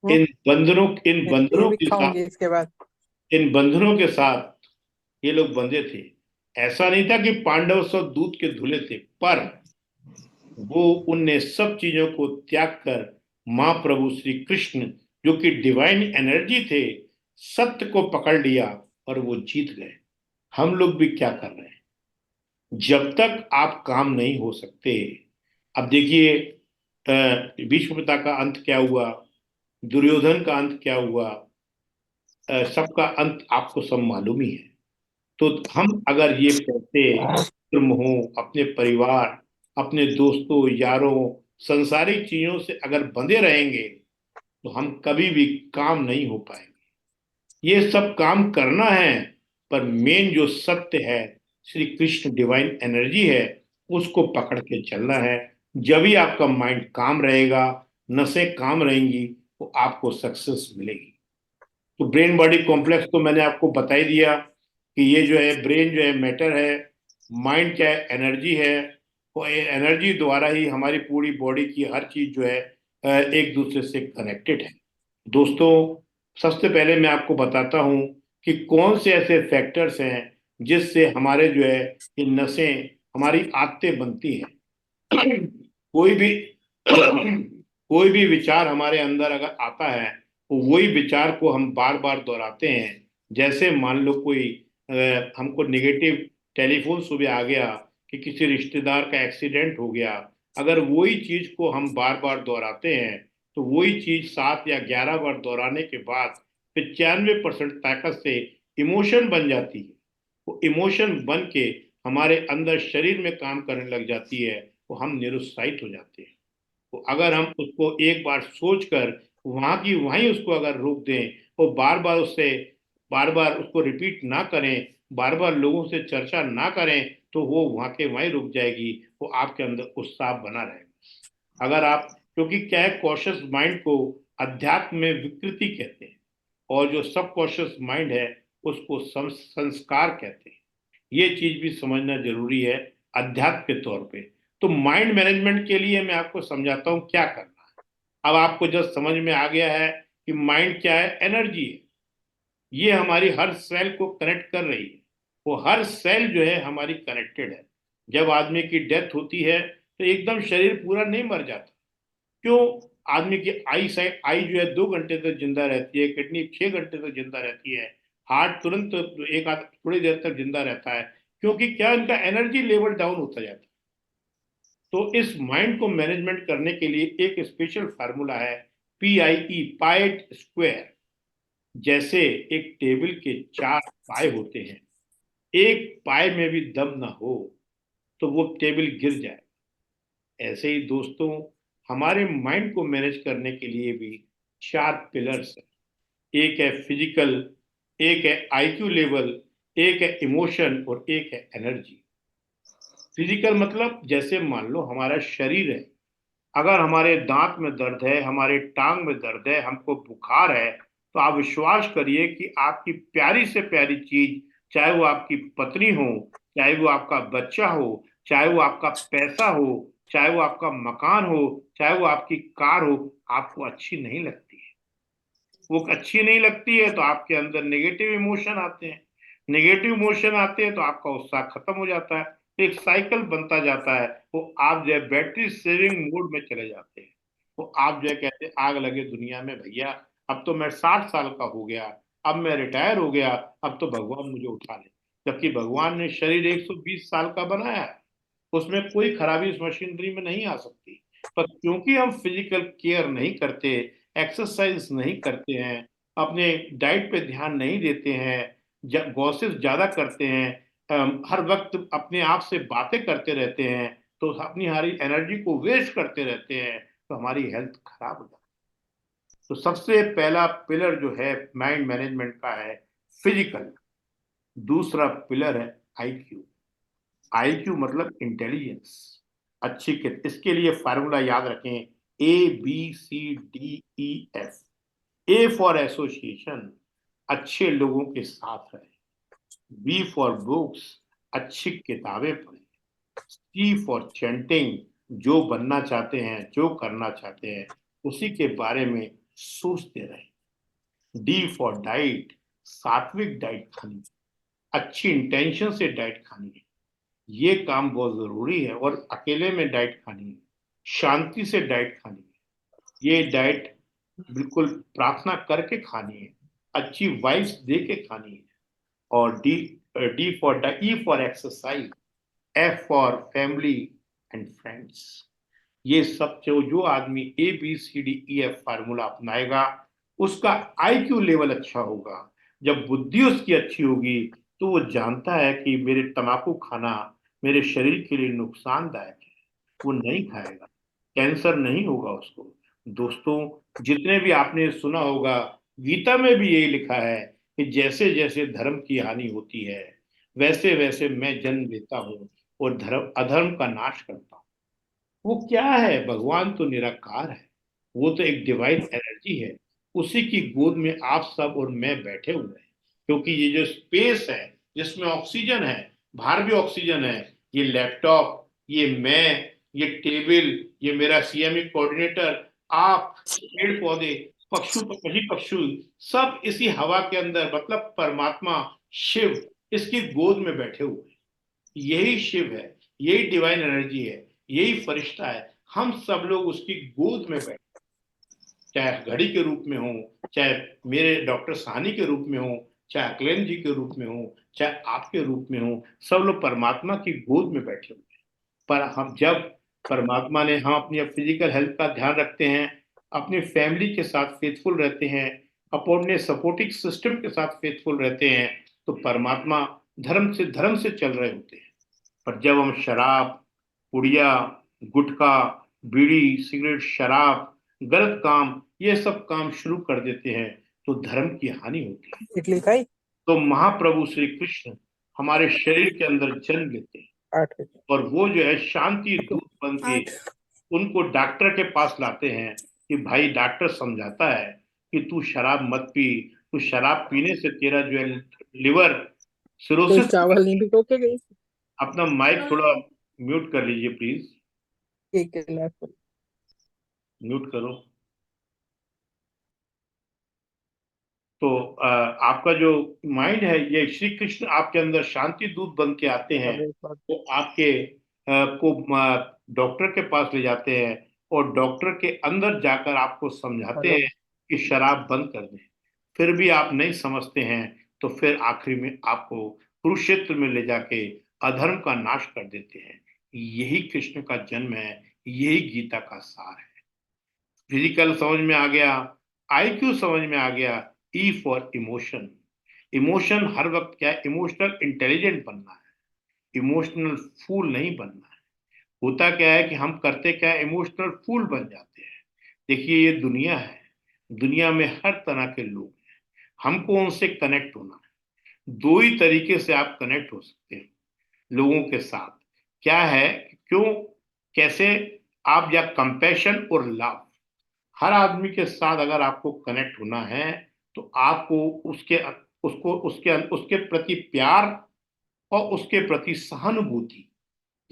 इन बंधनों ये भी के साथ खाऊंगी इसके बाद। इन बंधनों के साथ ये लोग बंधे थे। ऐसा नहीं था कि पांडव सब दूध के धुले थे, पर वो उनने सब चीजों को त्याग कर महाप्रभु श्री कृष्ण, जो कि डिवाइन एनर्जी थे, सत्य को पकड़ लिया और वो जीत गए। हम लोग भी क्या कर रहे हैं? जब तक आप काम नहीं हो सकते, अब देखिए भीष्म पिता का अंत क्या हुआ, दुर्योधन का अंत क्या हुआ, सबका अंत आपको सब मालूम ही है। तो हम अगर ये पैसे हो, अपने परिवार, अपने दोस्तों यारों, संसारिक चीजों से अगर बंधे रहेंगे तो हम कभी भी काम नहीं हो पाएंगे। ये सब काम करना है, पर मेन जो सत्य है, श्री कृष्ण डिवाइन एनर्जी है, उसको पकड़ के चलना है। जब ही आपका माइंड काम रहेगा, नसें काम रहेंगी, तो आपको सक्सेस मिलेगी। तो ब्रेन बॉडी कॉम्प्लेक्स तो मैंने आपको बता ही दिया कि ये जो है ब्रेन जो है मैटर है, माइंड क्या है एनर्जी है, और एनर्जी द्वारा ही हमारी पूरी बॉडी की हर चीज जो है एक दूसरे से कनेक्टेड है। दोस्तों, सबसे पहले मैं आपको बताता हूं कि कौन से ऐसे फैक्टर्स हैं जिससे हमारे जो है ये नसें, हमारी आदतें बनती हैं। कोई भी कोई भी विचार हमारे अंदर अगर आता है, तो वही विचार को हम बार बार दोहराते हैं। जैसे मान लो कोई हमको नेगेटिव टेलीफोन सुबह आ गया कि किसी रिश्तेदार का एक्सीडेंट हो गया, अगर वही चीज को हम बार बार दोहराते हैं, तो वही चीज 7 या 11 बार दोहराने के बाद 95% ताकत से इमोशन बन जाती है। वो इमोशन बन के हमारे अंदर शरीर में काम करने लग जाती है, तो हम निरुत्साहित हो जाते हैं। तो अगर हम उसको एक बार सोच कर वहां की वहीं उसको अगर रोक दें, और बार बार उसको रिपीट ना करें, बार बार लोगों से चर्चा ना करें, तो वो वहां के वहीं रुक जाएगी। वो आपके अंदर उत्साह बना रहेगा। अगर आप, क्योंकि क्या है, कॉशियस माइंड को अध्यात्म में विकृति कहते हैं, और जो सब कॉशियस माइंड है उसको संस्कार कहते हैं। ये चीज भी समझना जरूरी है अध्यात्म के तौर पे। तो माइंड मैनेजमेंट के लिए मैं आपको समझाता हूँ क्या करना है। अब आपको जब समझ में आ गया है कि माइंड क्या है, एनर्जी है, ये हमारी हर सेल को कनेक्ट कर रही है। वो हर सेल जो है हमारी कनेक्टेड है। जब आदमी की डेथ होती है तो एकदम शरीर पूरा नहीं मर जाता। क्यों? आदमी की आई जो है 2 घंटे तक जिंदा रहती है, किडनी 6 घंटे तक जिंदा रहती है, हार्ट तुरंत एक आध थोड़ी देर तक जिंदा रहता है। क्योंकि क्या, इनका एनर्जी लेवल डाउन होता जाता है। तो इस माइंड को मैनेजमेंट करने के लिए एक स्पेशल फार्मूला है, PIE, पाइट स्क्वायर। जैसे एक टेबल के 4 पाए होते हैं, एक पाए में भी दम ना हो तो वो टेबल गिर जाए। ऐसे ही दोस्तों, हमारे माइंड को मैनेज करने के लिए भी 4 पिलर्स हैं। एक है फिजिकल, एक है IQ लेवल, एक है इमोशन, और एक है एनर्जी। फिजिकल मतलब जैसे मान लो हमारा शरीर है, अगर हमारे दांत में दर्द है, हमारे टांग में दर्द है, हमको बुखार है, तो आप विश्वास करिए कि आपकी प्यारी से प्यारी चीज, चाहे वो आपकी पत्नी हो, चाहे वो आपका बच्चा हो, चाहे वो आपका पैसा हो, चाहे वो आपका मकान हो, चाहे वो आपकी कार हो, आपको अच्छी नहीं लगती है। वो अच्छी नहीं लगती है तो आपके अंदर नेगेटिव इमोशन आते हैं। नेगेटिव इमोशन आते हैं तो आपका उत्साह खत्म हो जाता है, एक साइकिल बनता जाता है। वो आप जो है बैटरी सेविंग मोड में चले जाते हैं। तो आप जो है कहते हैं आग लगे दुनिया में भैया, अब तो मैं 60 साल का हो गया, अब मैं रिटायर हो गया, अब तो भगवान मुझे उठा ले। जबकि भगवान ने शरीर 120 साल का बनाया है, उसमें कोई खराबी इस मशीनरी में नहीं आ सकती। पर क्योंकि हम फिजिकल केयर नहीं करते, एक्सरसाइज नहीं करते हैं, अपने डाइट पे ध्यान नहीं देते हैं, गॉसिप ज्यादा करते हैं, हर वक्त अपने आप से बातें करते रहते हैं, तो अपनी हरी एनर्जी को वेस्ट करते रहते हैं, तो हमारी हेल्थ खराब हो जाती है। तो सबसे पहला पिलर जो है माइंड मैनेजमेंट का है फिजिकल। दूसरा पिलर है IQ। IQ मतलब इंटेलिजेंस, अच्छी के। इसके लिए फार्मूला याद रखें, ABCDEF। A फॉर एसोसिएशन, अच्छे लोगों के साथ रहें। B फॉर बुक्स, अच्छी किताबें पढ़ें। C फॉर चैंटिंग, जो बनना चाहते हैं, जो करना चाहते हैं, उसी के बारे में सोचते रहें। D फॉर डाइट, सात्विक डाइट खानी, अच्छी इंटेंशन से डाइट खानी है, ये काम बहुत जरूरी है। और अकेले में डाइट खानी है, शांति से डाइट खानी है, ये डाइट बिल्कुल प्रार्थना करके खानी है, अच्छी वाइब्स दे के खानी है। और D for E for exercise, F for family and friends. ये सब जो आदमी ABCDEF फार्मूला अपनाएगा, उसका IQ लेवल अच्छा होगा। जब बुद्धि उसकी अच्छी होगी तो वो जानता है कि मेरे तंबाकू खाना मेरे शरीर के लिए नुकसानदायक है, वो नहीं खाएगा, कैंसर नहीं होगा उसको। दोस्तों, जितने भी आपने सुना होगा, गीता में भी यही लिखा है कि जैसे जैसे धर्म की हानि होती है, वैसे वैसे मैं जन्म लेता हूँ और धर्म अधर्म का नाश करता हूँ। वो क्या है? भगवान तो निराकार है, वो तो एक डिवाइन एनर्जी है। उसी की गोद में आप सब और मैं बैठे हुए हैं। क्योंकि ये जो स्पेस है जिसमें ऑक्सीजन है, बाहर भी ऑक्सीजन है, ये लैपटॉप, ये मैं, ये टेबल, ये मेरा CME कोऑर्डिनेटर, आप, पेड़ पौधे, पशु सब इसी हवा के अंदर, मतलब परमात्मा शिव इसकी गोद में बैठे हुए हैं। यही शिव है, यही डिवाइन एनर्जी है, यही फरिश्ता है। हम सब लोग उसकी गोद में बैठे, चाहे घड़ी के रूप में हो, चाहे मेरे डॉक्टर साहनी के रूप में हो, चाहे अकलेन जी के रूप में हो, चाहे आपके रूप में हो, सब लोग परमात्मा की गोद में बैठे हुए हैं। पर हम जब परमात्मा ने, हम अपनी फिजिकल हेल्थ का ध्यान रखते हैं, अपनी फैमिली के साथ फेथफुल रहते हैं, अपने सपोर्टिंग सिस्टम के साथ फेथफुल रहते हैं, तो परमात्मा धर्म से चल रहे होते हैं। पर जब हम शराब, पुड़िया, गुटखा, बीड़ी, सिगरेट, शराब, गलत काम, ये सब काम शुरू कर देते हैं, तो धर्म की हानि होती है। इडली खाई तो महाप्रभु श्री कृष्ण हमारे शरीर के अंदर जन्म लेते हैं, 8 बजे और वो जो है शांति दूत बन के 8 उनको डॉक्टर के पास लाते हैं कि भाई, डॉक्टर समझाता है कि तू शराब मत पी, तू शराब पीने से तेरा जो है लिवर कोई सिरोसिस। चावल नहीं भिगो के गई अपना माइक थोड़ा म्यूट कर लीजिए प्लीज, एक गिलास म्यूट करो। तो आपका जो माइंड है, ये श्री कृष्ण आपके अंदर शांति दूत बन के आते हैं, अब एक बार तो आपके को डॉक्टर के पास ले जाते हैं, और डॉक्टर के अंदर जाकर आपको समझाते हेलो हैं कि शराब बंद कर दें। फिर भी आप नहीं समझते हैं, तो फिर आखिरी में आपको कुरुक्षेत्र में ले जाके अधर्म का नाश कर देते हैं। यही कृष्ण का जन्म है, यही गीता का सार है। फिजिकल समझ में आ गया, IQ समझ में आ गया, E फॉर इमोशन। इमोशन हर वक्त क्या है? इमोशनल इंटेलिजेंट बनना है, इमोशनल फूल नहीं बनना है। होता क्या है कि हम करते क्या है? इमोशनल फूल बन जाते हैं। देखिए, ये दुनिया है, दुनिया में हर तरह के लोग हैं, हमको उनसे कनेक्ट होना है। दो ही तरीके से आप कनेक्ट हो सकते हैं लोगों के साथ। क्या है? क्यों? कैसे? आप, या कंपैशन और लव। हर आदमी के साथ अगर आपको कनेक्ट होना है, तो आपको उसके उसको उसके उसके प्रति प्यार और उसके प्रति सहानुभूति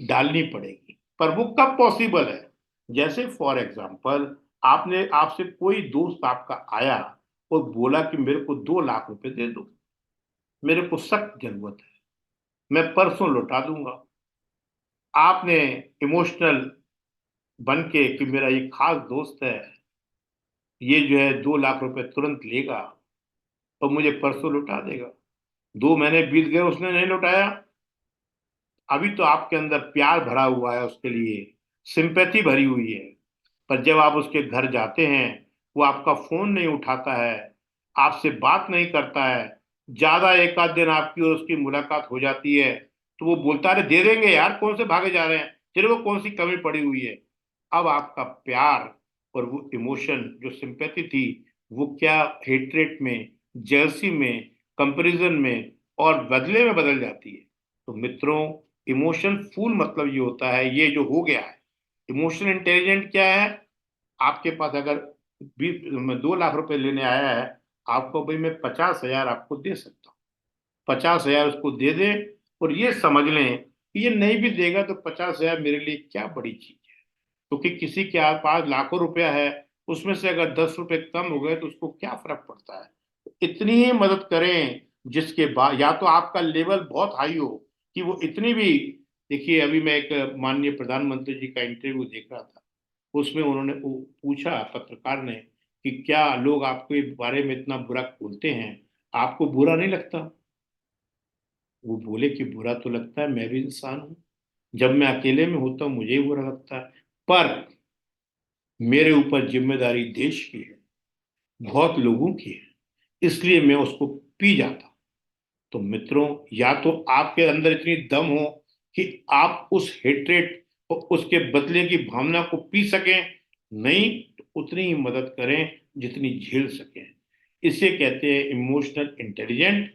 डालनी पड़ेगी। पर वो कब पॉसिबल है? जैसे फॉर एग्जांपल, आपने, आपसे कोई दोस्त आपका आया और बोला कि मेरे को 2 लाख रुपए दे दो, मेरे को सख्त जरूरत है, मैं परसों लौटा दूंगा। आपने इमोशनल बन के कि मेरा ये खास दोस्त है, ये जो है 2 लाख रुपए तुरंत लेगा और मुझे परसों लौटा देगा। 2 महीने बीत गए, उसने नहीं लौटाया। अभी तो आपके अंदर प्यार भरा हुआ है उसके लिए, सिंपैथी भरी हुई है। पर जब आप उसके घर जाते हैं, वो आपका फोन नहीं उठाता है, आपसे बात नहीं करता है, ज्यादा एक आध दिन आपकी और उसकी मुलाकात हो जाती है, तो वो बोलता है, अरे दे देंगे यार, कौन से भागे जा रहे हैं, तेरे को कौन सी कमी पड़ी हुई है। अब आपका प्यार और वो इमोशन जो सिंपैथी थी, वो क्या हेट्रेट में, जेलसी में, कंपैरिजन में और बदले में बदल जाती है। तो मित्रों, इमोशन फूल मतलब ये होता है, ये जो हो गया है। इमोशनल इंटेलिजेंट क्या है? आपके पास अगर 2 लाख रुपए लेने आया है, आपको भाई मैं 50,000 आपको दे सकता हूँ, 50,000 उसको दे दे, और ये समझ लें ये नहीं भी देगा तो 50,000 मेरे लिए क्या बड़ी चीज है, क्योंकि किसी के पास लाखों रुपया है, उसमें से अगर 10 रुपए कम हो गए तो उसको क्या फर्क पड़ता है। इतनी ही मदद करें जिसके बाद, या तो आपका लेवल बहुत हाई हो कि वो इतनी भी, देखिए अभी मैं एक माननीय प्रधानमंत्री जी का इंटरव्यू देख रहा था, उसमें उन्होंने पूछा पत्रकार ने कि क्या लोग आपके बारे में इतना बुरा बोलते हैं, आपको बुरा नहीं लगता। वो बोले कि बुरा तो लगता है, मैं भी इंसान हूं, जब मैं अकेले में होता हूं मुझे ही बुरा लगता है, पर मेरे ऊपर जिम्मेदारी देश की है, बहुत लोगों की है, इसलिए मैं उसको पी जाता हूं। तो मित्रों, या तो आपके अंदर इतनी दम हो कि आप उस हेट्रेट और उसके बदले की भावना को पी सकें, नहीं तो उतनी ही मदद करें जितनी झेल सकें। इसे कहते हैं इमोशनल इंटेलिजेंट,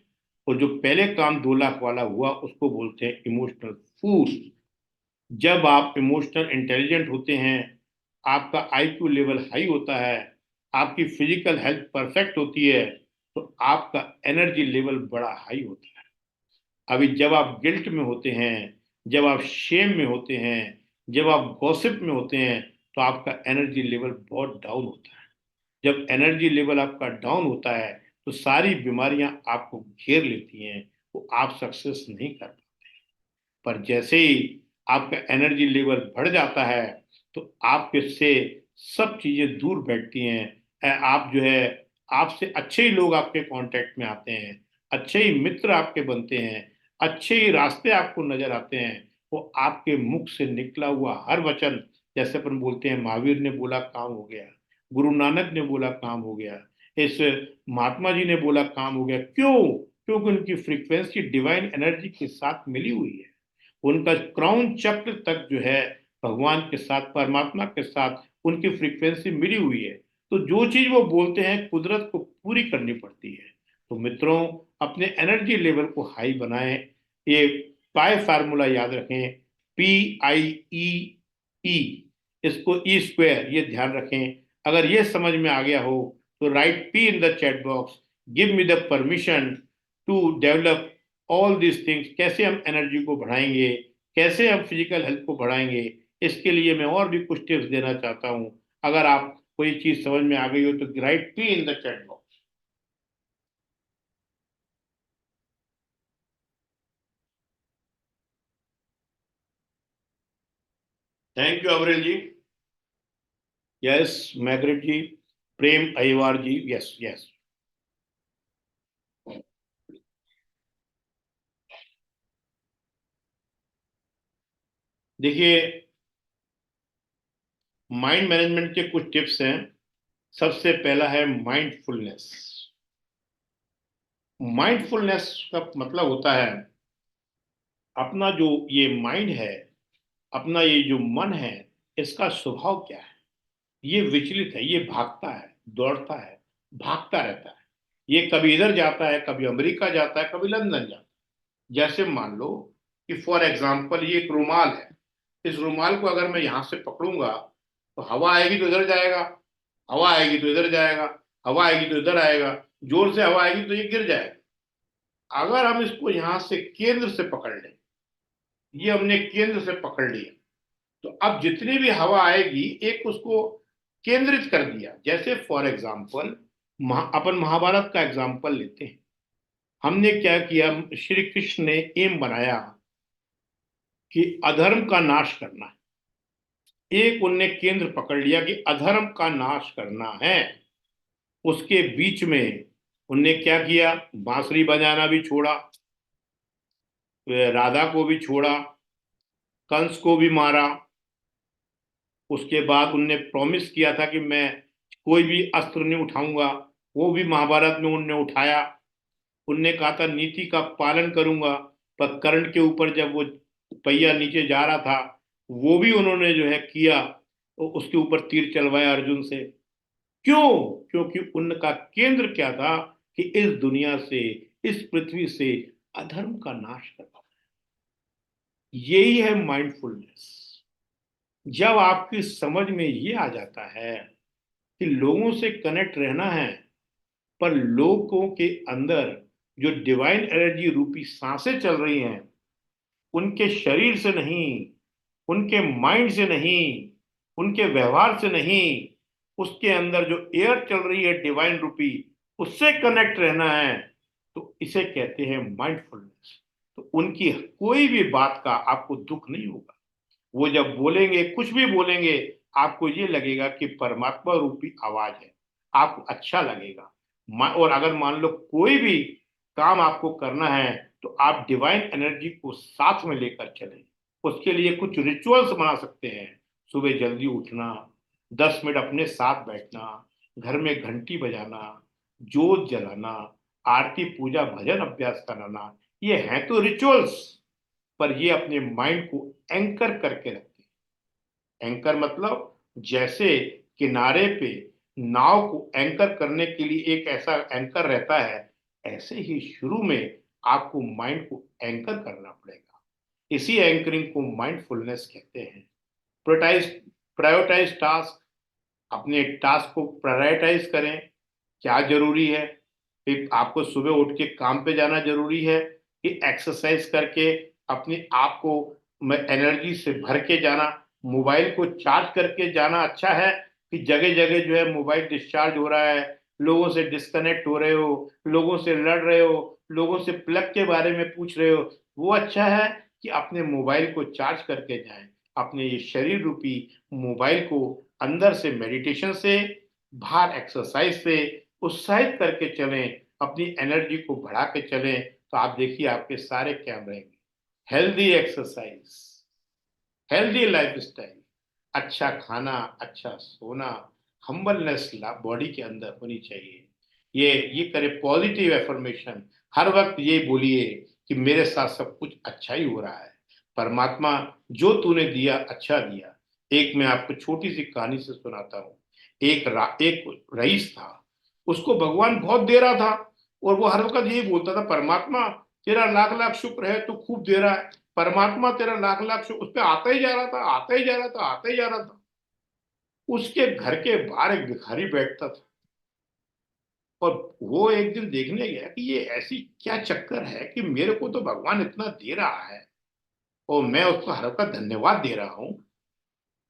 और जो पहले काम 2 लाख वाला हुआ उसको बोलते हैं इमोशनल फूल। जब आप इमोशनल इंटेलिजेंट होते हैं, आपका आईक्यू लेवल हाई होता है, आपकी फिजिकल हेल्थ परफेक्ट होती है, तो आपका एनर्जी लेवल बड़ा हाई होता है। अभी जब आप गिल्ट में होते हैं, जब आप शेम में होते हैं, जब आप गॉसिप में होते हैं, तो आपका एनर्जी लेवल बहुत डाउन होता है। जब एनर्जी लेवल आपका डाउन होता है तो सारी बीमारियां आपको घेर लेती हैं, वो आप सक्सेस नहीं कर पाते। पर जैसे ही आपका एनर्जी लेवल बढ़ जाता है तो आपके से सब चीजें दूर बैठती हैं। आप जो है, आपसे अच्छे ही लोग आपके कांटेक्ट में आते हैं, अच्छे ही मित्र आपके बनते हैं, अच्छे ही रास्ते आपको नजर आते हैं। वो आपके मुख से निकला हुआ हर वचन, जैसे अपन बोलते हैं महावीर ने बोला काम हो गया, गुरु नानक ने बोला काम हो गया, इस महात्मा जी ने बोला काम हो गया, क्यों? क्योंकि उनकी फ्रीक्वेंसी डिवाइन एनर्जी के साथ मिली हुई है। उनका क्राउन चक्र तक जो है भगवान के साथ, परमात्मा के साथ उनकी फ्रीक्वेंसी मिली हुई है। तो जो चीज वो बोलते हैं कुदरत को पूरी करनी पड़ती है। तो मित्रों, अपने एनर्जी लेवल को हाई बनाएं। ये पाई फार्मूला याद रखें, PIEE, इसको ई स्क्वायर, ये ध्यान रखें। अगर ये समझ में आ गया हो तो write P in the chat box, give me the permission to develop all this things. कैसे हम एनर्जी को बढ़ाएंगे, कैसे हम फिजिकल हेल्थ को बढ़ाएंगे, इसके लिए मैं और भी कुछ टिप्स देना चाहता हूं। अगर आप कोई चीज समझ में आ गई हो तो write P in the chat box. Thank you Avril ji. Yes Margaret ji, Prem Ahiwar ji, yes yes. देखिए, माइंड मैनेजमेंट के कुछ टिप्स हैं। सबसे पहला है माइंडफुलनेस। माइंडफुलनेस का मतलब होता है अपना जो ये माइंड है, अपना ये जो मन है, इसका स्वभाव क्या है। ये विचलित है, ये भागता है, दौड़ता है, भागता रहता है। ये कभी इधर जाता है, कभी अमेरिका जाता है, कभी लंदन जाता है। जैसे मान लो कि फॉर एग्जाम्पल ये एक रुमाल है, इस रुमाल को अगर मैं यहां से पकड़ूंगा तो हवा आएगी तो इधर जाएगा, हवा आएगी तो इधर जाएगा, हवा आएगी तो इधर आएगा, जोर से हवा आएगी तो ये गिर जाएगा। अगर हम इसको यहां से केंद्र से पकड़ लें, ये हमने केंद्र से पकड़ लिया, तो अब जितनी भी हवा आएगी एक उसको केंद्रित कर दिया। जैसे फॉर एग्जाम्पल अपन महाभारत का एग्जाम्पल लेते हैं। हमने क्या किया, श्री कृष्ण ने एम बनाया कि अधर्म का नाश करना है। एक उनने केंद्र पकड़ लिया कि अधर्म का नाश करना है। उसके बीच में उनने क्या किया, बांसुरी बजाना भी छोड़ा, राधा को भी छोड़ा, कंस को भी मारा। उसके बाद उनने प्रॉमिस किया था कि मैं कोई भी अस्त्र नहीं उठाऊंगा, वो भी महाभारत में उनने उठाया। उनने कहा था नीति का पालन करूंगा, पर कर्ण के ऊपर जब वो पहिया नीचे जा रहा था, वो भी उन्होंने जो है किया, तो उसके ऊपर तीर चलवाया अर्जुन से। क्यों? क्योंकि उनका केंद्र क्या था कि इस दुनिया से, इस पृथ्वी से अधर्म का नाश करना। यही है माइंडफुलनेस। जब आपकी समझ में ये आ जाता है कि लोगों से कनेक्ट रहना है, पर लोगों के अंदर जो डिवाइन एनर्जी रूपी सांसें चल रही हैं, उनके शरीर से नहीं, उनके माइंड से नहीं, उनके व्यवहार से नहीं, उसके अंदर जो एयर चल रही है डिवाइन रूपी, उससे कनेक्ट रहना है। तो इसे कहते हैं माइंडफुलनेस। तो उनकी कोई भी बात का आपको दुख नहीं होगा। वो जब बोलेंगे, कुछ भी बोलेंगे, आपको ये लगेगा कि परमात्मा रूपी आवाज है, आपको अच्छा लगेगा। और अगर मान लो कोई भी काम आपको करना है, तो आप डिवाइन एनर्जी को साथ में लेकर चलें। उसके लिए कुछ रिचुअल्स बना सकते हैं। सुबह जल्दी उठना, 10 मिनट अपने साथ बैठना, घर में घंटी बजाना, जोत जलाना, आरती पूजा भजन अभ्यास कराना, ये हैं तो रिचुअल्स, पर ये अपने माइंड को एंकर करके रखते हैं। एंकर मतलब जैसे किनारे पे नाव को एंकर करने के लिए एक ऐसा एंकर रहता है, ऐसे ही शुरू में आपको माइंड को एंकर करना पड़ेगा। इसी एंकरिंग को माइंडफुलनेस कहते हैं। प्रायोरिटाइज टास्क, अपने टास्क को प्रायोरिटाइज करें। क्या जरूरी है? फिर आपको सुबह उठ के काम पे जाना जरूरी है कि एक्सरसाइज करके अपने आप को एनर्जी से भर के जाना, मोबाइल को चार्ज करके जाना अच्छा है कि जगह जगह जो है मोबाइल डिस्चार्ज हो रहा है, लोगों से डिस्कनेक्ट हो रहे हो, लोगों से लड़ रहे हो, लोगों से प्लग के बारे में पूछ रहे हो, वो अच्छा है कि अपने मोबाइल को चार्ज करके जाएं। अपने ये शरीर रूपी मोबाइल को अंदर से मेडिटेशन से, बाहर एक्सरसाइज से उत्साहित करके चलें, अपनी एनर्जी को बढ़ा के चलें। तो आप देखिए आपके सारे क्या रहेंगे। हेल्दी एक्सरसाइज, हेल्दी लाइफस्टाइल, अच्छा खाना, अच्छा सोना, हम्बलनेस बॉडी के अंदर होनी चाहिए। ये करे पॉजिटिव एफर्मेशन। हर वक्त ये बोलिए कि मेरे साथ सब कुछ अच्छा ही हो रहा है, परमात्मा जो तूने दिया अच्छा दिया। एक मैं आपको छोटी सी कहानी से सुनाता हूँ। एक रईस था, उसको भगवान बहुत दे रहा था, और वो हर वक्त यही बोलता था, परमात्मा तेरा लाख लाख शुक्र है, तू खूब दे रहा है, परमात्मा तेरा लाख लाख शुक्र। उस पर आता ही जा रहा था, आता ही जा रहा था, आता ही जा रहा था। उसके घर के बाहर एक भिखारी बैठता था, और वो एक दिन देखने गया कि ये ऐसी क्या चक्कर है कि मेरे को तो भगवान इतना दे रहा है और मैं उसको हर वक्त धन्यवाद दे रहा हूं,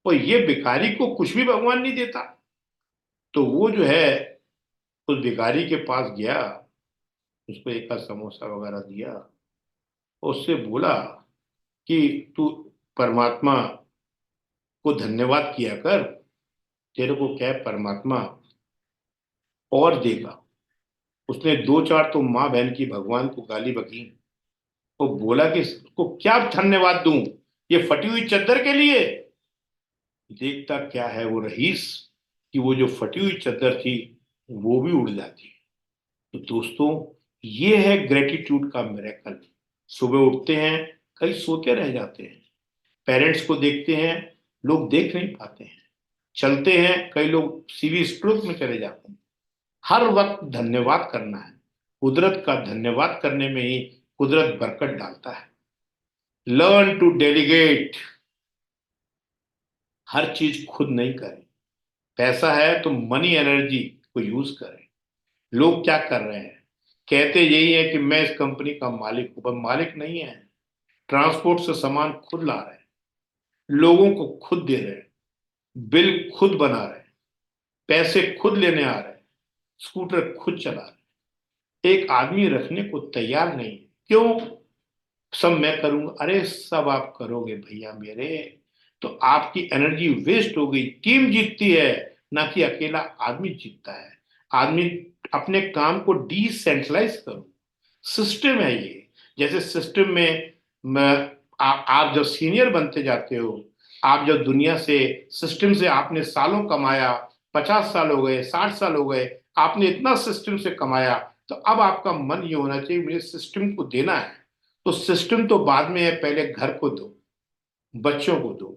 और ये भिखारी को कुछ भी भगवान नहीं देता। तो वो जो है उस भिखारी के पास गया, उसको एक आध समोसा वगैरह दिया, और उससे बोला कि तू परमात्मा को धन्यवाद किया कर, तेरे को क्या है, परमात्मा और देगा। उसने दो चार तो माँ बहन की भगवान को गाली बकी, वो बोला कि इसको क्या धन्यवाद दूं, ये फटी हुई चद्दर के लिए। देखता क्या है वो रईस कि वो जो फटी हुई चद्दर थी वो भी उड़ जाती है। तो दोस्तों, ये है ग्रेटिट्यूड का मिरेकल। सुबह उठते हैं, कई सोते रह जाते हैं। पेरेंट्स को देखते हैं, लोग देख नहीं पाते हैं। चलते हैं, कई लोग सीवी स्ट्रोक में चले जाते हैं। हर वक्त धन्यवाद करना है। कुदरत का धन्यवाद करने में ही कुदरत बरकत डालता है। Learn to delegate. हर चीज खुद नहीं करें। पैसा है तो मनी एनर्जी को यूज करें। लोग क्या कर रहे हैं, कहते यही है कि मैं इस कंपनी का मालिक हूं, पर मालिक नहीं है। ट्रांसपोर्ट से सामान खुद ला रहे हैं, लोगों को खुद दे रहे हैं, बिल खुद बना रहे हैं, पैसे खुद लेने आ रहे हैं, स्कूटर खुद चला रहे हैं। एक आदमी रखने को तैयार नहीं है। क्यों? सब मैं करूंगा। अरे सब आप करोगे भैया मेरे, तो आपकी एनर्जी वेस्ट हो गई। टीम जीतती है, ना कि अकेला आदमी जीतता है। आदमी अपने काम को डिसेंट्रलाइज करो। सिस्टम है ये। जैसे सिस्टम में आप जब सीनियर बनते जाते हो, आप जब दुनिया से, सिस्टम से आपने सालों कमाया, 50 साल हो गए, 60 साल हो गए, आपने इतना सिस्टम से कमाया, तो अब आपका मन ये होना चाहिए मुझे सिस्टम को देना है। तो सिस्टम तो बाद में है, पहले घर को दो, बच्चों को दो,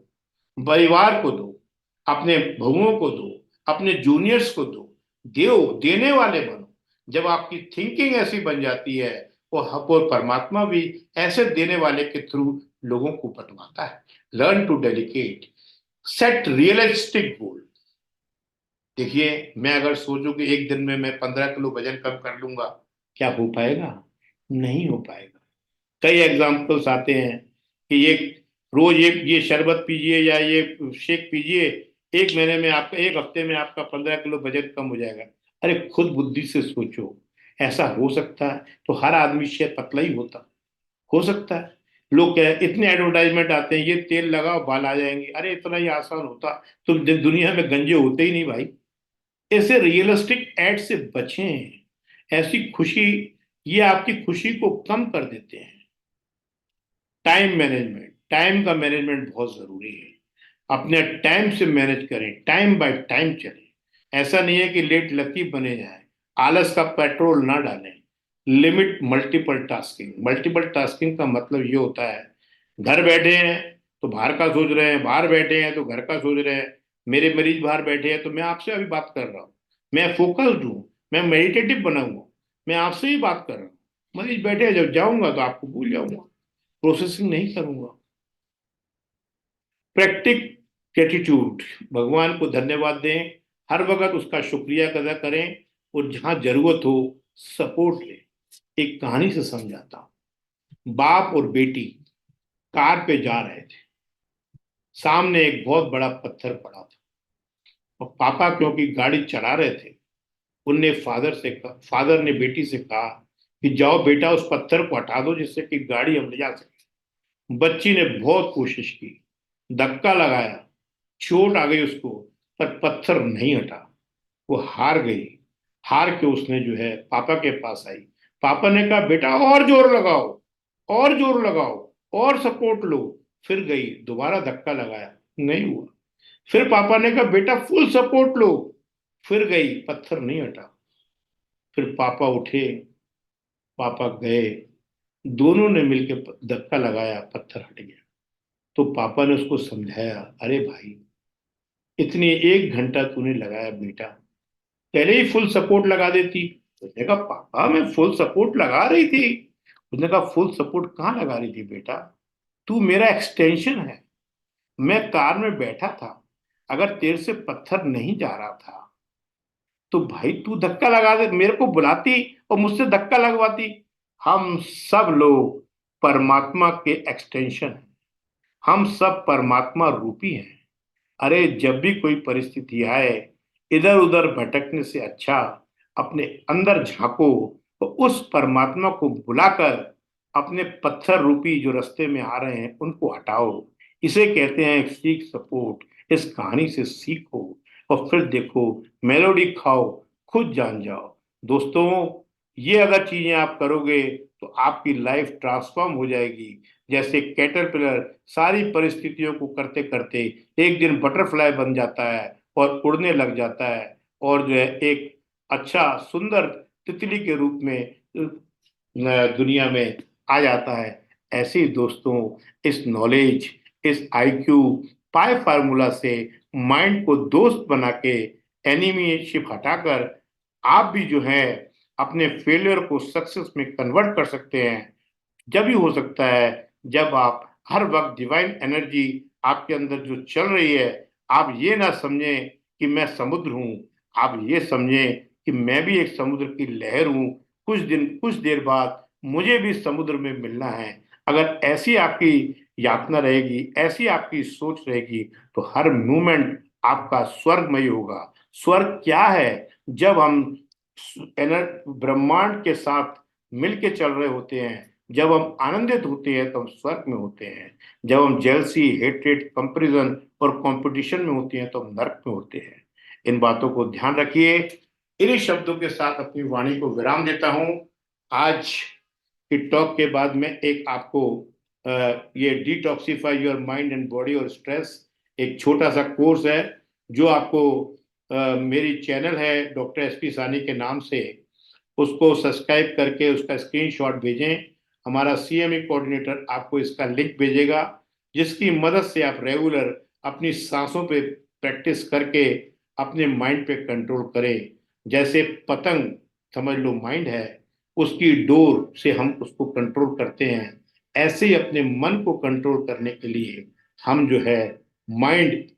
परिवार को दो, अपने बहुओं को दो, अपने जूनियर्स को दो। देने वाले बनो। जब आपकी थिंकिंग ऐसी बन जाती है, और परमात्मा भी ऐसे देने वाले के थ्रू लोगों को बंटवाता है। Learn to delegate, set realistic goal. देखिए, मैं अगर सोचूं कि एक दिन में मैं 15 किलो वजन कम कर लूंगा, क्या हो पाएगा? नहीं हो पाएगा। कई एग्जाम्पल्स आते हैं कि ये रोज ये शरबत पीजिए या ये शेक पीजिए, 1 महीने में आपका, 1 हफ्ते में आपका 15 किलो वजन कम हो जाएगा। अरे खुद बुद्धि से सोचो, ऐसा हो सकता है? तो हर आदमी शायद पतला ही होता, हो सकता है। लोग क्या है, इतने एडवर्टाइजमेंट आते हैं, ये तेल लगाओ बाल आ जाएंगे। अरे इतना ही आसान होता तो दुनिया में गंजे होते ही नहीं भाई। ऐसे रियलिस्टिक एड से बचें। ऐसी खुशी, ये आपकी खुशी को कम कर देते हैं। टाइम मैनेजमेंट, टाइम का मैनेजमेंट बहुत जरूरी है। अपने टाइम से मैनेज करें, टाइम बाय टाइम चलें। ऐसा नहीं है कि लेट लतीफ बने जाए, आलस का पेट्रोल ना डालें। Limit multiple tasking. Multiple tasking का मतलब ये होता है, घर बैठे हैं तो बाहर का सोच रहे हैं, बाहर बैठे हैं तो घर का सोच रहे हैं। मेरे मरीज बाहर बैठे हैं तो मैं आपसे अभी बात कर रहा हूँ, मैं फोकस्ड हूँ, मैं मेडिटेटिव बना हुआ, मैं आपसे ही बात कर रहा हूँ। मरीज बैठे हैं, जब जाऊंगा तो आपको भूल जाऊंगा, प्रोसेसिंग नहीं करूंगा। प्रैक्टिक ग्रेटिट्यूड, भगवान को धन्यवाद दें, हर वक्त उसका शुक्रिया अदा करें, और जहां जरूरत हो सपोर्ट लें। एक कहानी से समझाता हूं। बाप और बेटी कार पे जा रहे थे, सामने एक बहुत बड़ा पत्थर पड़ा था, और पापा क्योंकि गाड़ी चला रहे थे, उनने फादर ने बेटी से कहा कि जाओ बेटा उस पत्थर को हटा दो जिससे कि गाड़ी हम ले जा सके। बच्ची ने बहुत कोशिश की, धक्का लगाया, चोट आ गई उसको, पर पत्थर नहीं हटा। वो हार गई। हार के उसने जो है पापा के पास आई। पापा ने कहा बेटा और जोर लगाओ, और जोर लगाओ, और सपोर्ट लो। फिर गई, दोबारा धक्का लगाया, नहीं हुआ। फिर पापा ने कहा बेटा फुल सपोर्ट लो। फिर गई, पत्थर नहीं हटा। फिर पापा उठे, पापा गए, दोनों ने मिलकर धक्का लगाया, पत्थर हट गया। तो पापा ने उसको समझाया, अरे भाई इतने 1 घंटा तूने लगाया बेटा, पहले ही फुल सपोर्ट लगा देती। उसने कहा पापा मैं फुल सपोर्ट लगा रही थी। उसने कहा फुल सपोर्ट कहाँ लगा रही थी बेटा, तू मेरा एक्सटेंशन है। मैं कार में बैठा था, अगर तेरे से पत्थर नहीं जा रहा था तो भाई तू धक्का लगा दे, मेरे को बुलाती और मुझसे धक्का लगवाती। हम सब लोग परमात्मा के एक्सटेंशन हैं, हम सब परमात्मा रूपी हैं। अरे जब भी कोई परिस्थिति आए, इधर उधर भटकने से अच्छा अपने अंदर झांको, तो उस परमात्मा को बुलाकर अपने पत्थर रूपी जो रास्ते में आ रहे हैं उनको हटाओ। इसे कहते हैं सीख सपोर्ट। इस कहानी से सीखो और फिर देखो, मेलोडी खाओ, खुद जान जाओ। दोस्तों, ये अगर चीजें आप करोगे तो आपकी लाइफ ट्रांसफॉर्म हो जाएगी। जैसे कैटरपिलर सारी परिस्थितियों को करते करते एक दिन बटरफ्लाई बन जाता है और उड़ने लग जाता है, और जो है एक अच्छा सुंदर तितली के रूप में दुनिया में आ जाता है। ऐसे ही दोस्तों, इस नॉलेज, इस आईक्यू पाई फार्मूला से माइंड को दोस्त बना के एनिमीशिप हटाकर आप भी जो है अपने फेलियर को सक्सेस में कन्वर्ट कर सकते हैं। जब भी हो सकता है जब आप हर वक्त डिवाइन एनर्जी आपके अंदर जो चल रही है, आप ये ना समझें कि मैं समुद्र हूं, आप ये समझें कि मैं भी एक समुद्र की लहर हूं। कुछ देर बाद मुझे भी समुद्र में मिलना है। अगर ऐसी आपकी यातना रहेगी, ऐसी आपकी सोच रहेगी, तो हर मूवमेंट आपका स्वर्गमय होगा। स्वर्ग क्या है? जब हम ब्रह्मांड के साथ मिलके चल रहे होते हैं, जब हम आनंदित होते हैं तो हम स्वर्ग में होते हैं। जब हम जेलसी, हेट्रेड, कंपैरिजन और कंपटीशन में होते हैं तो हम नरक में होते हैं। इन बातों को ध्यान रखिए। इन्हीं शब्दों के साथ अपनी वाणी को विराम देता हूं। आज की टॉक के बाद में एक आपको ये detoxify your mind and body और स्ट्रेस एक छोटा सा कोर्स है, जो आपको मेरी चैनल है डॉक्टर एसपी सानी के नाम से, उसको सब्सक्राइब करके उसका स्क्रीनशॉट भेजें। हमारा सीएमई कोऑर्डिनेटर आपको इसका लिंक भेजेगा, जिसकी मदद से आप रेगुलर अपनी सांसों पे प्रैक्टिस करके अपने माइंड पे कंट्रोल करें। जैसे पतंग समझ लो माइंड है, उसकी डोर से हम उसको कंट्रोल करते हैं, ऐसे ही अपने मन को कंट्रोल करने के लिए हम जो है माइंड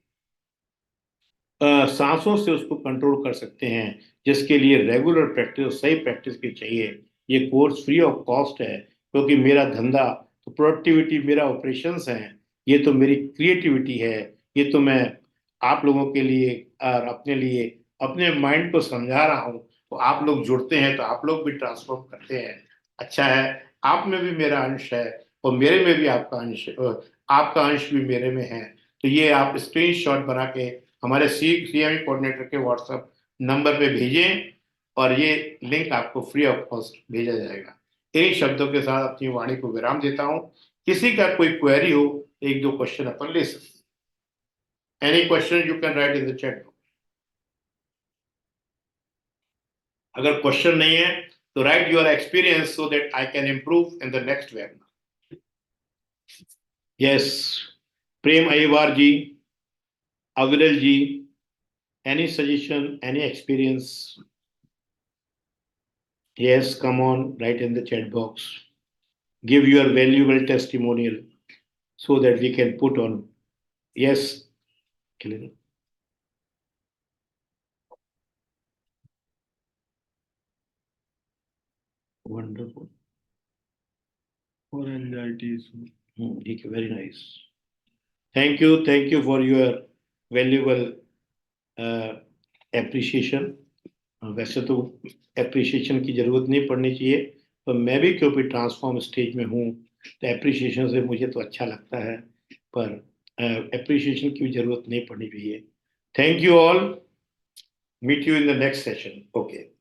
सांसों से उसको कंट्रोल कर सकते हैं, जिसके लिए रेगुलर प्रैक्टिस, सही प्रैक्टिस की चाहिए। ये कोर्स फ्री ऑफ कॉस्ट है, क्योंकि मेरा धंधा तो प्रोडक्टिविटी मेरा ऑपरेशंस है, ये तो मेरी क्रिएटिविटी है, ये तो मैं आप लोगों के लिए और अपने लिए अपने माइंड को समझा रहा हूँ। तो आप लोग जुड़ते हैं तो आप लोग भी ट्रांसफॉर्म करते हैं, अच्छा है। आप में भी मेरा अंश है और मेरे में भी आपका अंश, आपका अंश भी मेरे में है। तो ये आप स्क्रीनशॉट बना के हमारे CME कोऑर्डिनेटर के व्हाट्सएप नंबर पे भेजें और ये लिंक आपको फ्री ऑफ कॉस्ट भेजा जाएगा। इन शब्दों के साथ अपनी वाणी को विराम देता हूँ। किसी का कोई क्वेरी हो, एक दो क्वेश्चन अपन ले सकते हैं। Any question you can write in the chat. अगर क्वेश्चन नहीं है तो write your experience so that I can improve in the next webinar. Yes, Prem Ahiwar ji, Aviral ji, any suggestion, any experience? Yes, come on, write in the chat box. Give your valuable testimonial so that we can put on. Yes, Kilin. Wonderful. For anxiety is Very nice. Thank you for your valuable appreciation. वैसे तो appreciation की जरूरत नहीं पड़नी चाहिए, पर मैं भी क्योंकि ट्रांसफॉर्म स्टेज में हूँ तो एप्रिसिएशन से मुझे तो अच्छा लगता है, पर एप्रिसिएशन की भी जरूरत नहीं पड़नी चाहिए। Thank you all, meet you in the next session. Okay.